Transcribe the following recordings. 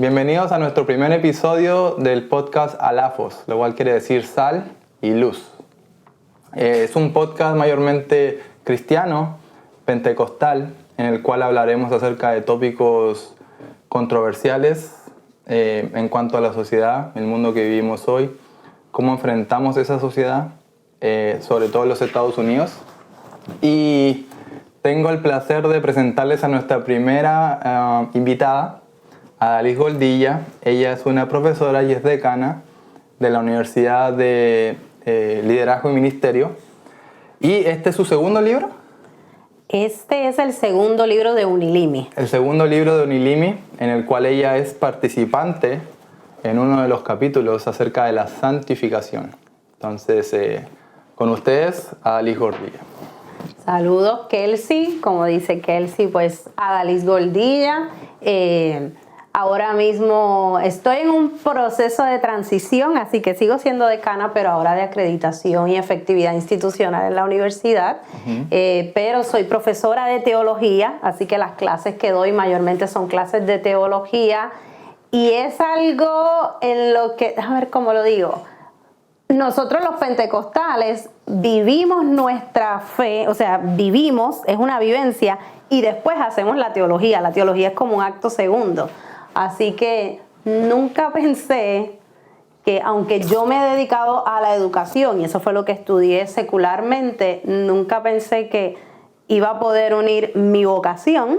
Bienvenidos a nuestro primer episodio del podcast Alafos, lo cual quiere decir sal y luz. Es un podcast mayormente cristiano, pentecostal, en el cual hablaremos acerca de tópicos controversiales en cuanto a la sociedad, el mundo que vivimos hoy, cómo enfrentamos esa sociedad, sobre todo en los Estados Unidos. Y tengo el placer de presentarles a nuestra primera invitada, Adalis Goldilla. Ella es una profesora y es decana de la Universidad de Liderazgo y Ministerio. ¿Y este es su segundo libro? Este es el segundo libro de Unilimi. El segundo libro de Unilimi, en el cual ella es participante en uno de los capítulos acerca de la santificación. Entonces, con ustedes, Adalis Goldilla. Saludos, Kelsey. Como dice Kelsey, pues Adalis Goldilla. Ahora mismo estoy en un proceso de transición, así que sigo siendo decana, pero ahora de acreditación y efectividad institucional en la universidad. Pero soy profesora de teología, así que las clases que doy mayormente son clases de teología. Y es algo en lo que, a ver cómo lo digo, nosotros los pentecostales vivimos nuestra fe, o sea, vivimos, es una vivencia, y después hacemos la teología. La teología es como un acto segundo. Así que nunca pensé que, aunque yo me he dedicado a la educación, y eso fue lo que estudié secularmente, nunca pensé que iba a poder unir mi vocación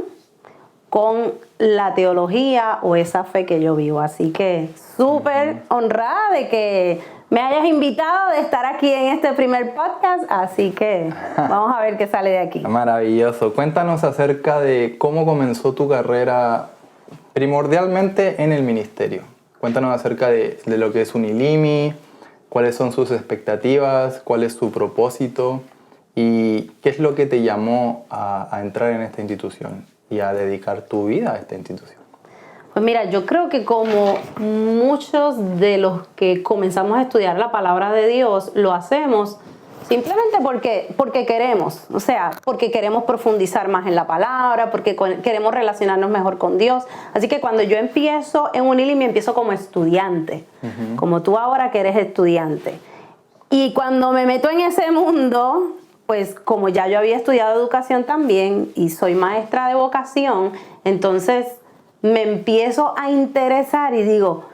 con la teología o esa fe que yo vivo. Así que súper honrada de que me hayas invitado, de estar aquí en este primer podcast, así que vamos a ver qué sale de aquí. Maravilloso. Cuéntanos acerca de cómo comenzó tu carrera primordialmente en el ministerio. Cuéntanos acerca de lo que es Unilimi, cuáles son sus expectativas, cuál es su propósito y qué es lo que te llamó a entrar en esta institución y a dedicar tu vida a esta institución. Pues mira, yo creo que como muchos de los que comenzamos a estudiar la palabra de Dios, lo hacemos simplemente porque queremos, o sea, porque queremos profundizar más en la palabra, porque queremos relacionarnos mejor con Dios. Así que cuando yo empiezo en Unilimi, empiezo como estudiante, como tú ahora que eres estudiante. Y cuando me meto en ese mundo, pues como ya yo había estudiado educación también y soy maestra de vocación, entonces me empiezo a interesar y digo,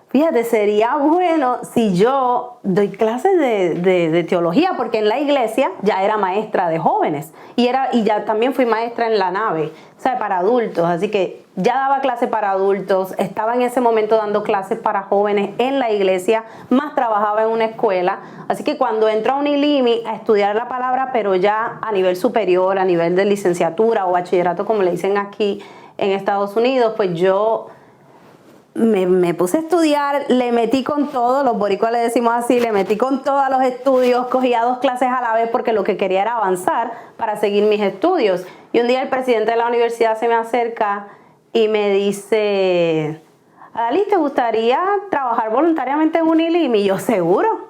fíjate, sería bueno si yo doy clases de teología, porque en la iglesia ya era maestra de jóvenes y ya también fui maestra en la nave, o sea, para adultos, así que ya daba clases para adultos, estaba en ese momento dando clases para jóvenes en la iglesia, más trabajaba en una escuela, así que cuando entro a Unilimi a estudiar la palabra, pero ya a nivel superior, a nivel de licenciatura o bachillerato, como le dicen aquí en Estados Unidos, pues yo me puse a estudiar, le metí con todo, los boricuas le decimos así, le metí con todos los estudios, cogía 2 clases a la vez porque lo que quería era avanzar para seguir mis estudios. Y un día el presidente de la universidad se me acerca y me dice, Adalis, ¿te gustaría trabajar voluntariamente en Unilimi? Y yo, seguro.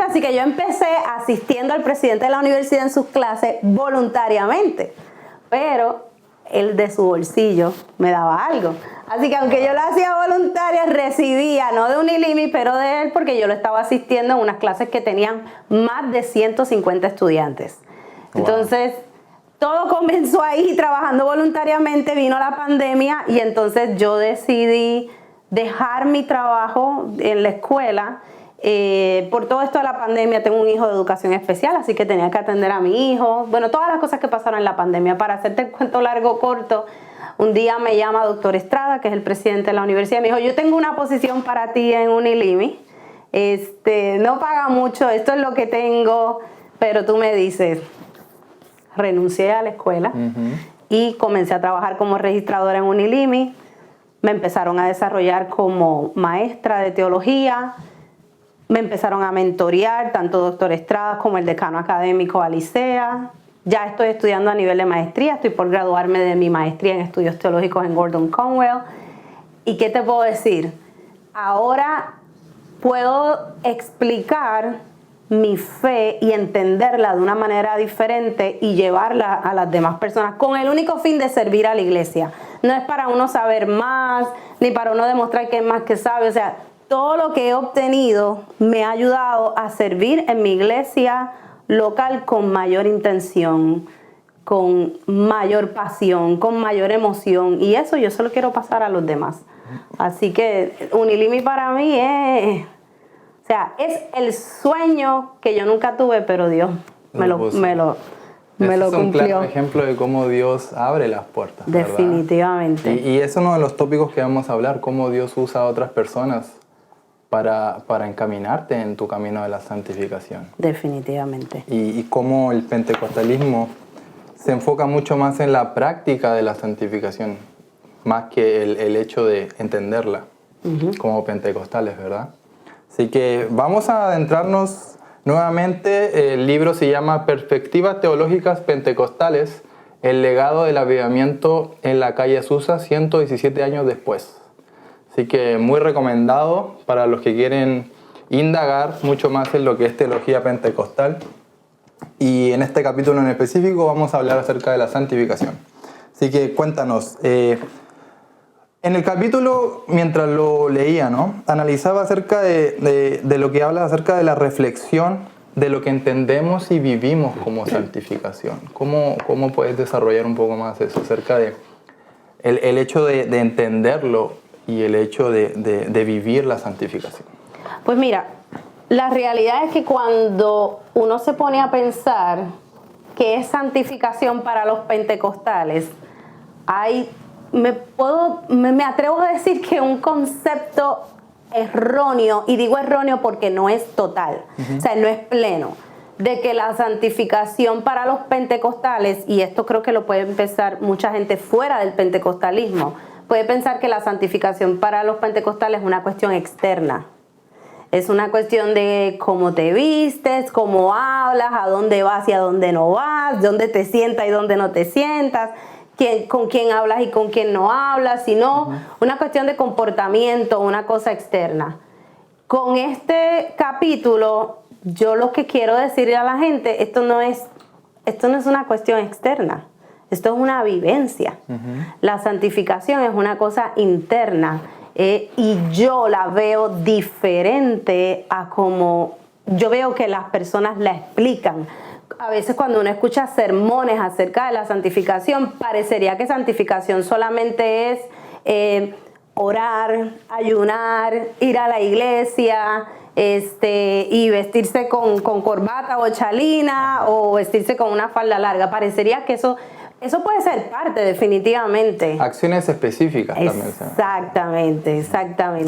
Así que yo empecé asistiendo al presidente de la universidad en sus clases voluntariamente, pero él de su bolsillo me daba algo. Así que aunque yo lo hacía voluntaria, recibía, no de Unilimi, pero de él, porque yo lo estaba asistiendo en unas clases que tenían más de 150 estudiantes. Wow. Entonces, todo comenzó ahí, trabajando voluntariamente, vino la pandemia y entonces yo decidí dejar mi trabajo en la escuela. Por todo esto de la pandemia, tengo un hijo de educación especial, así que tenía que atender a mi hijo. Bueno, todas las cosas que pasaron en la pandemia. Para hacerte el cuento largo corto, un día me llama doctor Estrada, que es el presidente de la universidad, y me dijo, yo tengo una posición para ti en Unilimi. No paga mucho, esto es lo que tengo, pero tú me dices. Renuncié a la escuela y comencé a trabajar como registradora en Unilimi. Me empezaron a desarrollar como maestra de teología. Me empezaron a mentorear tanto doctor Estrada como el decano académico Alicea. Ya estoy estudiando a nivel de maestría, estoy por graduarme de mi maestría en estudios teológicos en Gordon Conwell. ¿Y qué te puedo decir? Ahora puedo explicar mi fe y entenderla de una manera diferente y llevarla a las demás personas con el único fin de servir a la iglesia. No es para uno saber más, ni para uno demostrar que es más que sabe. O sea, todo lo que he obtenido me ha ayudado a servir en mi iglesia local con mayor intención, con mayor pasión, con mayor emoción. Y eso yo se lo quiero pasar a los demás. Así que Unilimi para mí es... O sea, es el sueño que yo nunca tuve, pero Dios me lo cumplió. Es un claro ejemplo de cómo Dios abre las puertas, ¿verdad? Definitivamente. Y es uno de los tópicos que vamos a hablar, cómo Dios usa a otras personas para encaminarte en tu camino de la santificación. Definitivamente. Y cómo el pentecostalismo se enfoca mucho más en la práctica de la santificación, más que el hecho de entenderla como pentecostales, ¿verdad? Así que vamos a adentrarnos nuevamente. El libro se llama Perspectivas Teológicas Pentecostales, el legado del avivamiento en la calle Azusa 117 años después. Así que muy recomendado para los que quieren indagar mucho más en lo que es teología pentecostal. Y en este capítulo en específico vamos a hablar acerca de la santificación. Así que cuéntanos. En el capítulo, mientras lo leía, ¿no?, analizaba acerca de lo que habla acerca de la reflexión de lo que entendemos y vivimos como santificación. ¿Cómo puedes desarrollar un poco más eso acerca de el hecho de entenderlo y el hecho de vivir la santificación? Pues mira, la realidad es que cuando uno se pone a pensar qué es santificación para los pentecostales, me atrevo a decir que un concepto erróneo, y digo erróneo porque no es total, o sea, no es pleno, de que la santificación para los pentecostales, y esto creo que lo puede pensar mucha gente fuera del pentecostalismo, puede pensar que la santificación para los pentecostales es una cuestión externa. Es una cuestión de cómo te vistes, cómo hablas, a dónde vas y a dónde no vas, dónde te sientas y dónde no te sientas, con quién hablas y con quién no hablas, sino una cuestión de comportamiento, una cosa externa. Con este capítulo, yo lo que quiero decirle a la gente, esto no es una cuestión externa, esto es una vivencia. La santificación es una cosa interna. Y yo la veo diferente a como yo veo que las personas la explican. A veces cuando uno escucha sermones acerca de la santificación, parecería que santificación solamente es orar, ayunar, ir a la iglesia, y vestirse con corbata o chalina o vestirse con una falda larga. Parecería que eso puede ser parte, definitivamente. Acciones específicas también. Exactamente.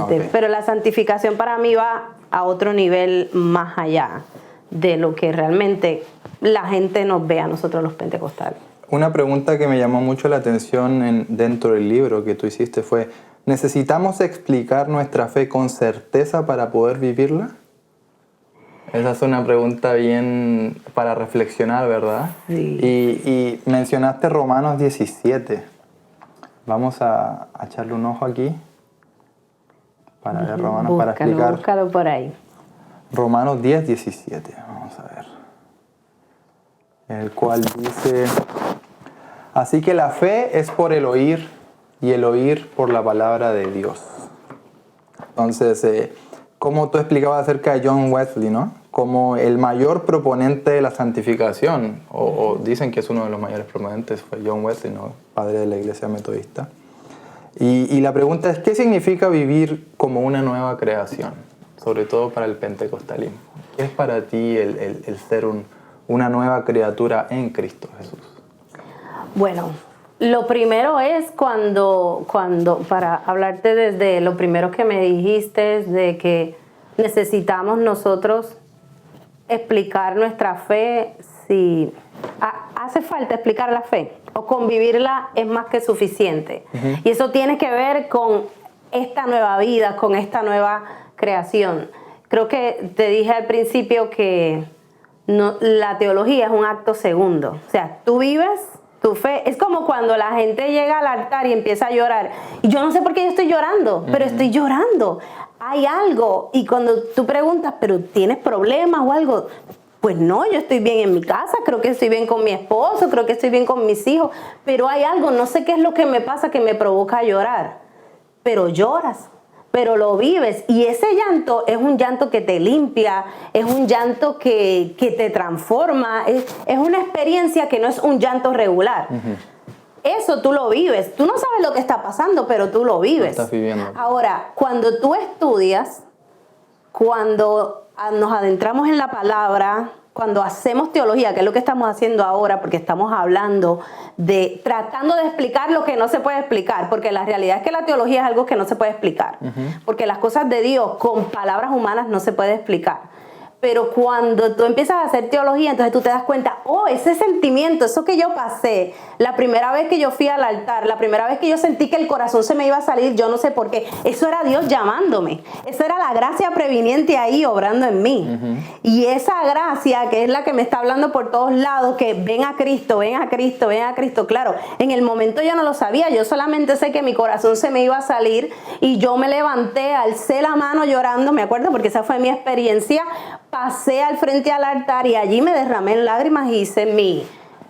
Okay. Pero la santificación para mí va a otro nivel más allá de lo que realmente la gente nos ve a nosotros los pentecostales. Una pregunta que me llamó mucho la atención dentro del libro que tú hiciste fue, ¿necesitamos explicar nuestra fe con certeza para poder vivirla? Esa es una pregunta bien para reflexionar, ¿verdad? Sí. Y mencionaste Romanos 17. Vamos a echarle un ojo aquí para ver Romanos, para explicar. Búscalo por ahí. Romanos 10, 17. Vamos a ver. El cual dice, así que la fe es por el oír y el oír por la palabra de Dios. Entonces, como tú explicabas acerca de John Wesley, ¿no?, como el mayor proponente de la santificación, o dicen que es uno de los mayores proponentes, fue John Wesley, ¿no?, padre de la iglesia metodista. Y la pregunta es, ¿qué significa vivir como una nueva creación? Sobre todo para el pentecostalismo. ¿Qué es para ti el ser una nueva criatura en Cristo Jesús? Bueno, lo primero es cuando para hablarte desde lo primero que me dijiste, de que necesitamos nosotros explicar nuestra fe, si hace falta explicar la fe o convivirla es más que suficiente. Y eso tiene que ver con esta nueva vida, con esta nueva creación. Creo que te dije al principio que la teología es un acto segundo. O sea, tú vives tu fe. Es como cuando la gente llega al altar y empieza a llorar. Y yo no sé por qué yo estoy llorando, pero estoy llorando. hay algo. Y cuando tú preguntas, ¿pero tienes problemas o algo? Pues no, yo estoy bien en mi casa, creo que estoy bien con mi esposo, creo que estoy bien con mis hijos, pero hay algo, no sé qué es lo que me pasa que me provoca llorar. Pero lloras, pero lo vives, y ese llanto es un llanto que te limpia, es un llanto que te transforma, es una experiencia que no es un llanto regular. Eso tú lo vives, tú no sabes lo que está pasando, pero tú lo vives. Lo estás viviendo. Ahora, cuando tú estudias, cuando nos adentramos en la palabra, cuando hacemos teología, que es lo que estamos haciendo ahora, porque estamos hablando tratando de explicar lo que no se puede explicar, porque la realidad es que la teología es algo que no se puede explicar, porque las cosas de Dios con palabras humanas no se puede explicar. Pero cuando tú empiezas a hacer teología, entonces tú te das cuenta, oh, ese sentimiento, eso que yo pasé, la primera vez que yo fui al altar, la primera vez que yo sentí que el corazón se me iba a salir, yo no sé por qué, eso era Dios llamándome, eso era la gracia previniente ahí obrando en mí. Y esa gracia, que es la que me está hablando por todos lados, que ven a Cristo, ven a Cristo, ven a Cristo, claro, en el momento yo no lo sabía, yo solamente sé que mi corazón se me iba a salir y yo me levanté, alcé la mano llorando, me acuerdo porque esa fue mi experiencia. Pasé al frente al altar y allí me derramé en lágrimas y hice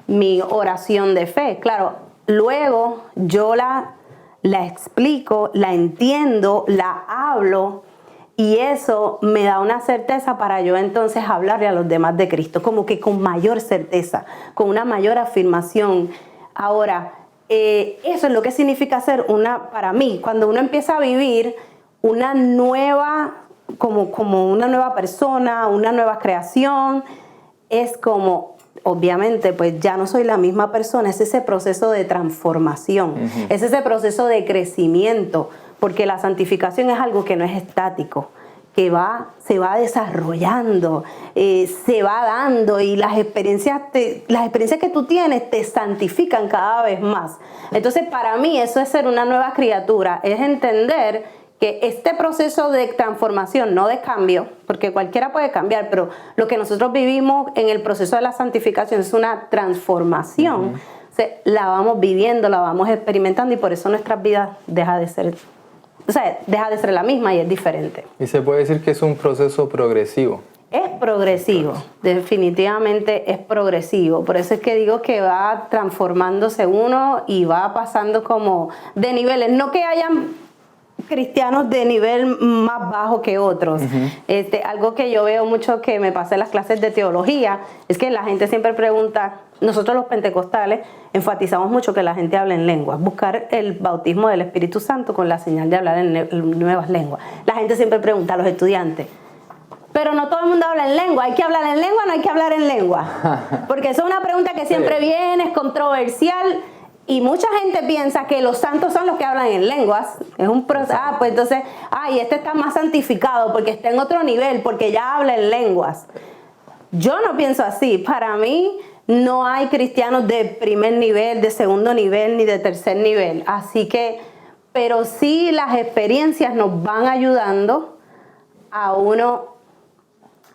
mi oración de fe. Claro, luego yo la explico, la entiendo, la hablo, y eso me da una certeza para yo entonces hablarle a los demás de Cristo, como que con mayor certeza, con una mayor afirmación. Ahora, eso es lo que significa ser para mí, cuando uno empieza a vivir una nueva, como una nueva persona, una nueva creación, es como, obviamente, pues ya no soy la misma persona, es ese proceso de transformación, es ese proceso de crecimiento, porque la santificación es algo que no es estático, que se va desarrollando, se va dando, y las experiencias que tú tienes te santifican cada vez más. Entonces, para mí eso es ser una nueva criatura, es entender que este proceso de transformación, no de cambio, porque cualquiera puede cambiar, pero lo que nosotros vivimos en el proceso de la santificación es una transformación. O sea, la vamos viviendo, la vamos experimentando, y por eso nuestras vidas deja de ser la misma y es diferente. Y se puede decir que es un proceso progresivo. Es progresivo, definitivamente es progresivo. Por eso es que digo que va transformándose uno y va pasando como de niveles. No que hayan cristianos de nivel más bajo que otros. Algo que yo veo mucho, que me pasa en las clases de teología, es que la gente siempre pregunta, nosotros los pentecostales enfatizamos mucho que la gente hable en lenguas, buscar el bautismo del Espíritu Santo con la señal de hablar en nuevas lenguas. La gente siempre pregunta a los estudiantes, pero no todo el mundo habla en lengua, ¿hay que hablar en lengua o no hay que hablar en lengua? Porque eso es una pregunta que siempre viene, es controversial. Y mucha gente piensa que los santos son los que hablan en lenguas. Es un proceso. Pues entonces, este está más santificado porque está en otro nivel, porque ya habla en lenguas. Yo no pienso así. Para mí no hay cristianos de primer nivel, de segundo nivel, ni de tercer nivel. Así que, pero sí las experiencias nos van ayudando a uno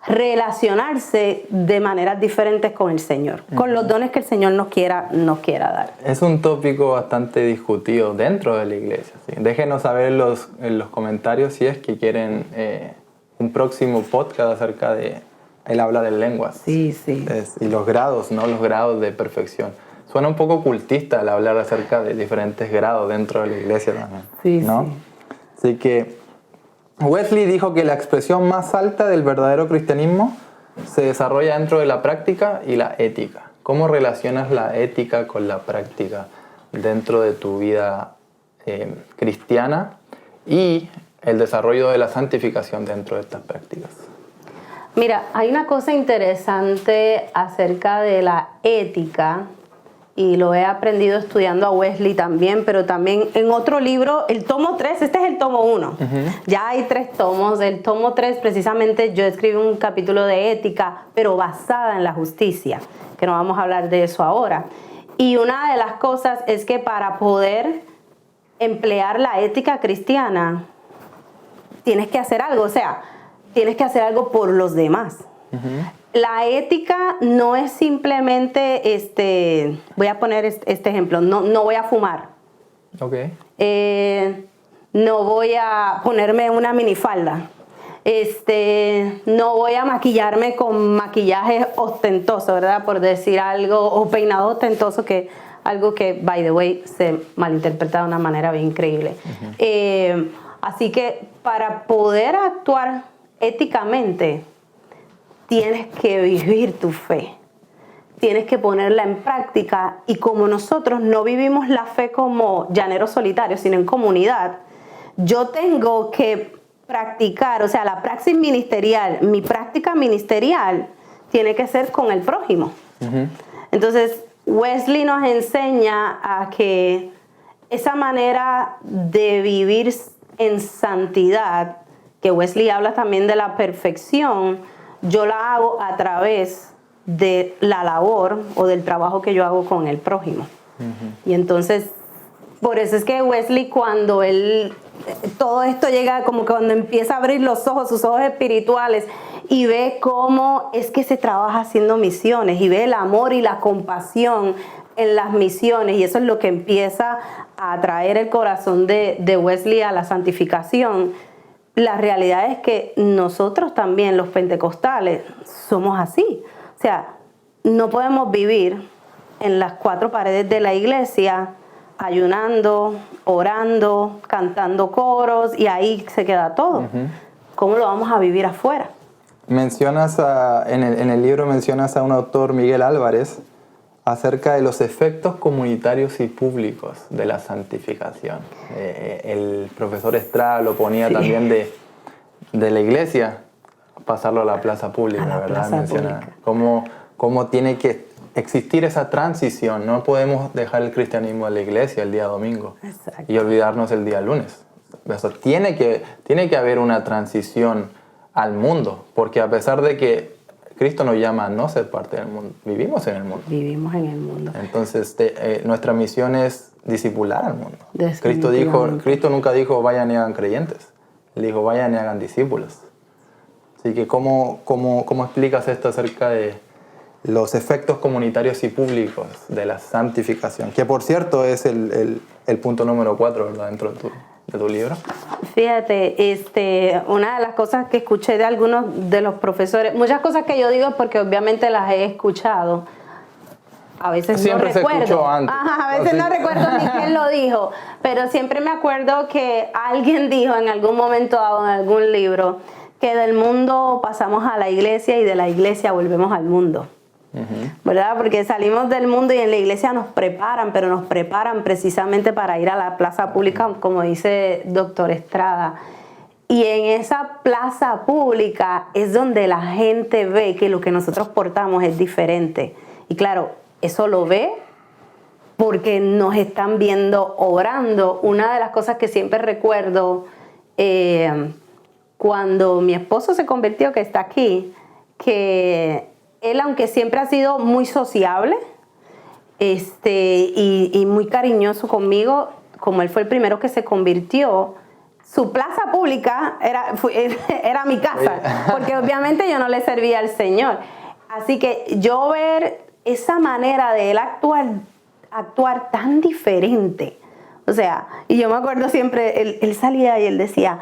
relacionarse de maneras diferentes con el Señor, con los dones que el Señor nos quiera dar. Es un tópico bastante discutido dentro de la iglesia, ¿sí? Déjenos saber en los comentarios si es que quieren un próximo podcast acerca de el habla de lenguas. Sí. Y los grados, ¿no? Los grados de perfección. Suena un poco ocultista el hablar acerca de diferentes grados dentro de la iglesia también, ¿no? Así que Wesley dijo que la expresión más alta del verdadero cristianismo se desarrolla dentro de la práctica y la ética. ¿Cómo relacionas la ética con la práctica dentro de tu vida cristiana y el desarrollo de la santificación dentro de estas prácticas? Mira, hay una cosa interesante acerca de la ética, y lo he aprendido estudiando a Wesley también, pero también en otro libro, el tomo 3, este es el tomo 1, ya hay 3 tomos, el tomo 3 precisamente yo escribí un capítulo de ética, pero basada en la justicia, que no vamos a hablar de eso ahora. Y una de las cosas es que para poder emplear la ética cristiana, tienes que hacer algo, o sea, tienes que hacer algo por los demás. La ética no es simplemente, voy a poner este ejemplo, no voy a fumar. no voy a ponerme una minifalda, no voy a maquillarme con maquillaje ostentoso, ¿verdad? Por decir algo, o peinado ostentoso, que algo que, by the way, se malinterpreta de una manera bien increíble. Así que para poder actuar éticamente, tienes que vivir tu fe. Tienes que ponerla en práctica, y como nosotros no vivimos la fe como llaneros solitarios, sino en comunidad, yo tengo que practicar, o sea, la praxis ministerial, mi práctica ministerial tiene que ser con el prójimo. Entonces, Wesley nos enseña a que esa manera de vivir en santidad, que Wesley habla también de la perfección, yo la hago a través de la labor o del trabajo que yo hago con el prójimo. Y entonces, por eso es que Wesley, cuando todo esto llega, como que cuando empieza a abrir los ojos, sus ojos espirituales, y ve cómo es que se trabaja haciendo misiones, y ve el amor y la compasión en las misiones, y eso es lo que empieza a atraer el corazón de Wesley a la santificación. La realidad es que nosotros también, los pentecostales, somos así. O sea, no podemos vivir en las cuatro paredes de la iglesia ayunando, orando, cantando coros, y ahí se queda todo. ¿Cómo lo vamos a vivir afuera? Mencionas en el libro mencionas a un autor, Miguel Álvarez, acerca de los efectos comunitarios y públicos de la santificación. El profesor Estrada lo ponía también de la iglesia, pasarlo a la plaza pública, ¿verdad? Menciona cómo tiene que existir esa transición. No podemos dejar el cristianismo de la iglesia el día domingo. Exacto. Y olvidarnos el día lunes. Eso tiene que haber una transición al mundo, porque a pesar de que Cristo nos llama a no ser parte del mundo, vivimos en el mundo. Vivimos en el mundo. Entonces, nuestra misión es discipular al mundo. Cristo nunca dijo vayan y hagan creyentes. Él dijo vayan y hagan discípulos. Así que, ¿cómo explicas esto acerca de los efectos comunitarios y públicos de la santificación? Que, por cierto, es el punto número 4, ¿verdad? Dentro de tu libro. Fíjate, una de las cosas que escuché de algunos de los profesores, muchas cosas que yo digo es porque obviamente las he escuchado. A veces siempre no recuerdo. Se escuchó antes. A veces no recuerdo ni quién lo dijo, pero siempre me acuerdo que alguien dijo en algún momento dado en algún libro que del mundo pasamos a la iglesia y de la iglesia volvemos al mundo. ¿Verdad? Porque salimos del mundo y en la iglesia nos preparan, pero nos preparan precisamente para ir a la plaza pública, como dice doctor Estrada. Y en esa plaza pública es donde la gente ve que lo que nosotros portamos es diferente. Y claro, eso lo ve porque nos están viendo obrando. Una de las cosas que siempre recuerdo cuando mi esposo se convirtió, que está aquí, que él, aunque siempre ha sido muy sociable y muy cariñoso conmigo, como él fue el primero que se convirtió, su plaza pública era mi casa, porque obviamente yo no le servía al Señor. Así que yo ver esa manera de él actuar tan diferente. O sea, y yo me acuerdo siempre, él salía y él decía,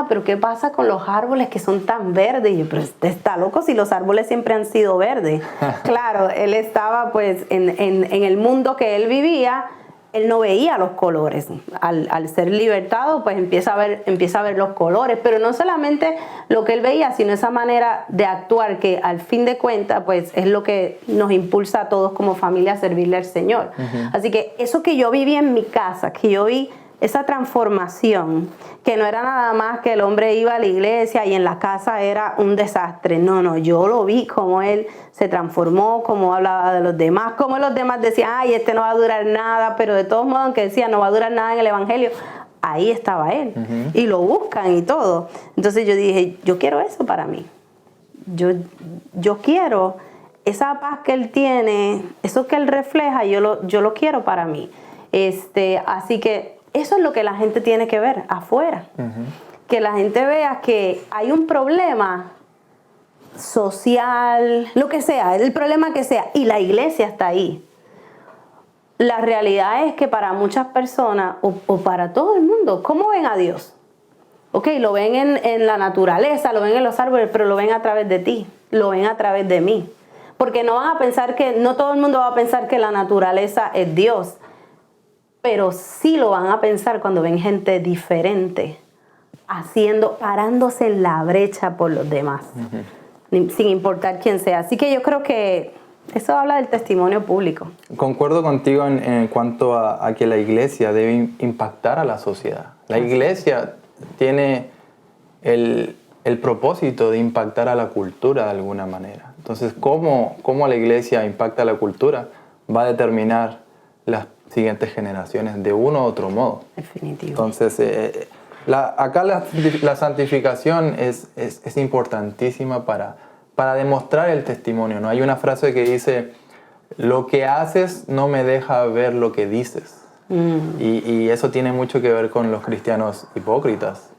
pero ¿qué pasa con los árboles que son tan verdes? Y yo, pero usted está loco si los árboles siempre han sido verdes. Claro, él estaba pues en el mundo que él vivía, él no veía los colores. Al ser libertado, pues empieza a ver los colores, pero no solamente lo que él veía, sino esa manera de actuar que al fin de cuentas, pues es lo que nos impulsa a todos como familia a servirle al Señor. Así que eso que yo viví en mi casa, que yo vi esa transformación, que no era nada más que el hombre iba a la iglesia y en la casa era un desastre. No, yo lo vi como él se transformó, como hablaba de los demás, como los demás decían, este no va a durar nada, pero de todos modos, aunque decía no va a durar nada en el evangelio, ahí estaba él. Y lo buscan y todo. Entonces yo dije, yo quiero eso para mí. Yo quiero esa paz que él tiene, eso que él refleja, yo lo quiero para mí. Así que eso es lo que la gente tiene que ver afuera. Que la gente vea que hay un problema social, lo que sea, el problema que sea, y la iglesia está ahí. la realidad es que para muchas personas, o para todo el mundo, ¿cómo ven a Dios? Ok, lo ven en la naturaleza, lo ven en los árboles, pero lo ven a través de ti, lo ven a través de mí. Porque no van a pensar no todo el mundo va a pensar que la naturaleza es Dios, pero sí lo van a pensar cuando ven gente diferente, parándose en la brecha por los demás, sin importar quién sea. Así que yo creo que eso habla del testimonio público. Concuerdo contigo en cuanto a que la iglesia debe impactar a la sociedad. La iglesia tiene el propósito de impactar a la cultura de alguna manera. Entonces, ¿cómo la iglesia impacta a la cultura? Va a determinar las siguientes generaciones de uno u otro modo. Definitivo. Entonces, acá la santificación es importantísima para demostrar el testimonio, ¿no? Hay una frase que dice, lo que haces no me deja ver lo que dices. Y eso tiene mucho que ver con los cristianos hipócritas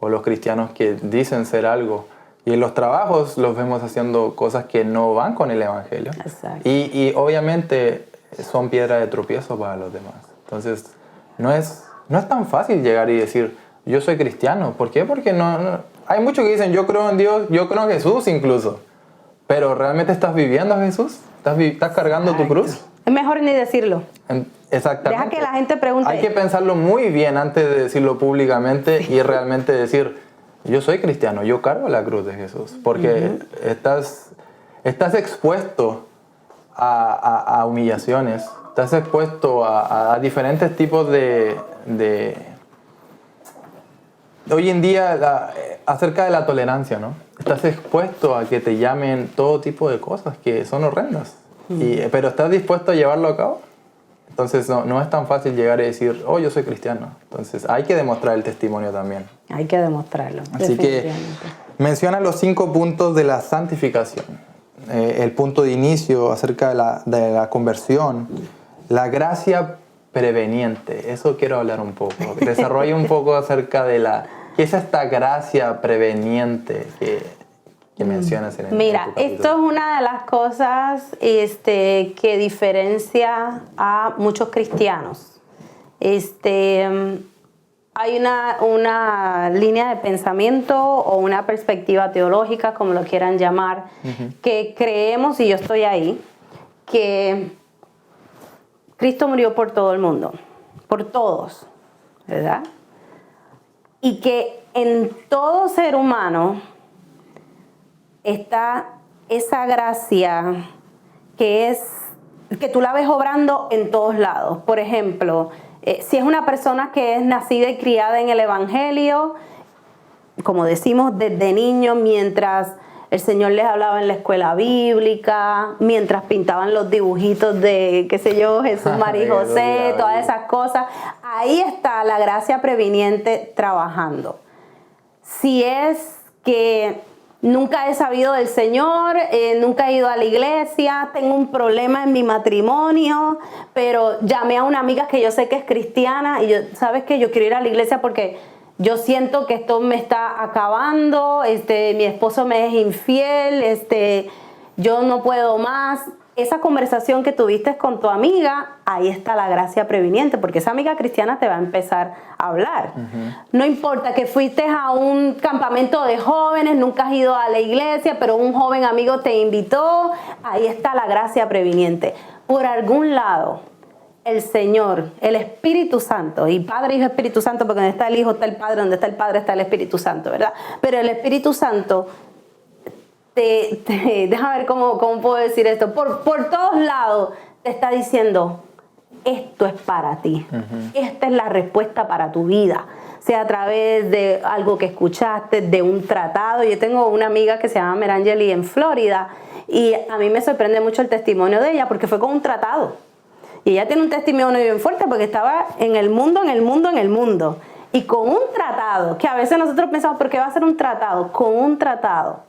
o los cristianos que dicen ser algo. Y en los trabajos los vemos haciendo cosas que no van con el evangelio. Exacto. Y obviamente son piedra de tropiezo para los demás. Entonces, no es tan fácil llegar y decir, yo soy cristiano. ¿Por qué? Porque no hay muchos que dicen, yo creo en Dios, yo creo en Jesús incluso. Pero ¿realmente estás viviendo a Jesús? ¿Estás cargando tu cruz? Es mejor ni decirlo. Exactamente. Deja que la gente pregunte. Hay que pensarlo muy bien antes de decirlo públicamente y realmente decir, yo soy cristiano, yo cargo la cruz de Jesús. Porque estás expuesto a humillaciones, estás expuesto a diferentes tipos de... Hoy en día, acerca de la tolerancia, ¿no? Estás expuesto a que te llamen todo tipo de cosas que son horrendas. Pero ¿estás dispuesto a llevarlo a cabo? Entonces no es tan fácil llegar y decir, yo soy cristiano. Entonces hay que demostrar el testimonio también. Hay que demostrarlo. Así que menciona los 5 puntos de la santificación. El punto de inicio acerca de la conversión. La gracia preveniente. Eso quiero hablar un poco. Desarrolla un poco acerca de ¿qué es esta gracia preveniente que mencionas en el Mira, esto es una de las cosas que diferencia a muchos cristianos. Hay una línea de pensamiento o una perspectiva teológica, como lo quieran llamar, que creemos, y yo estoy ahí, que Cristo murió por todo el mundo, por todos, ¿verdad? Y que en todo ser humano está esa gracia que tú la ves obrando en todos lados. Por ejemplo, si es una persona que es nacida y criada en el Evangelio, como decimos desde niño, mientras el Señor les hablaba en la escuela bíblica, mientras pintaban los dibujitos de, qué sé yo, Jesús, María y José, todas esas cosas, ahí está la gracia previniente trabajando. Si es que nunca he sabido del Señor, nunca he ido a la iglesia, tengo un problema en mi matrimonio, pero llamé a una amiga que yo sé que es cristiana y ¿sabes qué? Yo quiero ir a la iglesia porque yo siento que esto me está acabando, mi esposo me es infiel, yo no puedo más. Esa conversación que tuviste con tu amiga, ahí está la gracia previniente, porque esa amiga cristiana te va a empezar a hablar. No importa que fuiste a un campamento de jóvenes, nunca has ido a la iglesia, pero un joven amigo te invitó, ahí está la gracia previniente. Por algún lado, el Señor, el Espíritu Santo, y Padre, Hijo, Espíritu Santo, porque donde está el Hijo está el Padre, donde está el Padre está el Espíritu Santo, ¿verdad? Pero el Espíritu Santo déjame ver cómo puedo decir esto, por todos lados te está diciendo, esto es para ti, esta es la respuesta para tu vida, sea a través de algo que escuchaste, de un tratado. Yo tengo una amiga que se llama Merangeli en Florida y a mí me sorprende mucho el testimonio de ella porque fue con un tratado. Y ella tiene un testimonio bien fuerte porque estaba en el mundo. Y con un tratado, que a veces nosotros pensamos, ¿por qué va a ser un tratado? Con un tratado,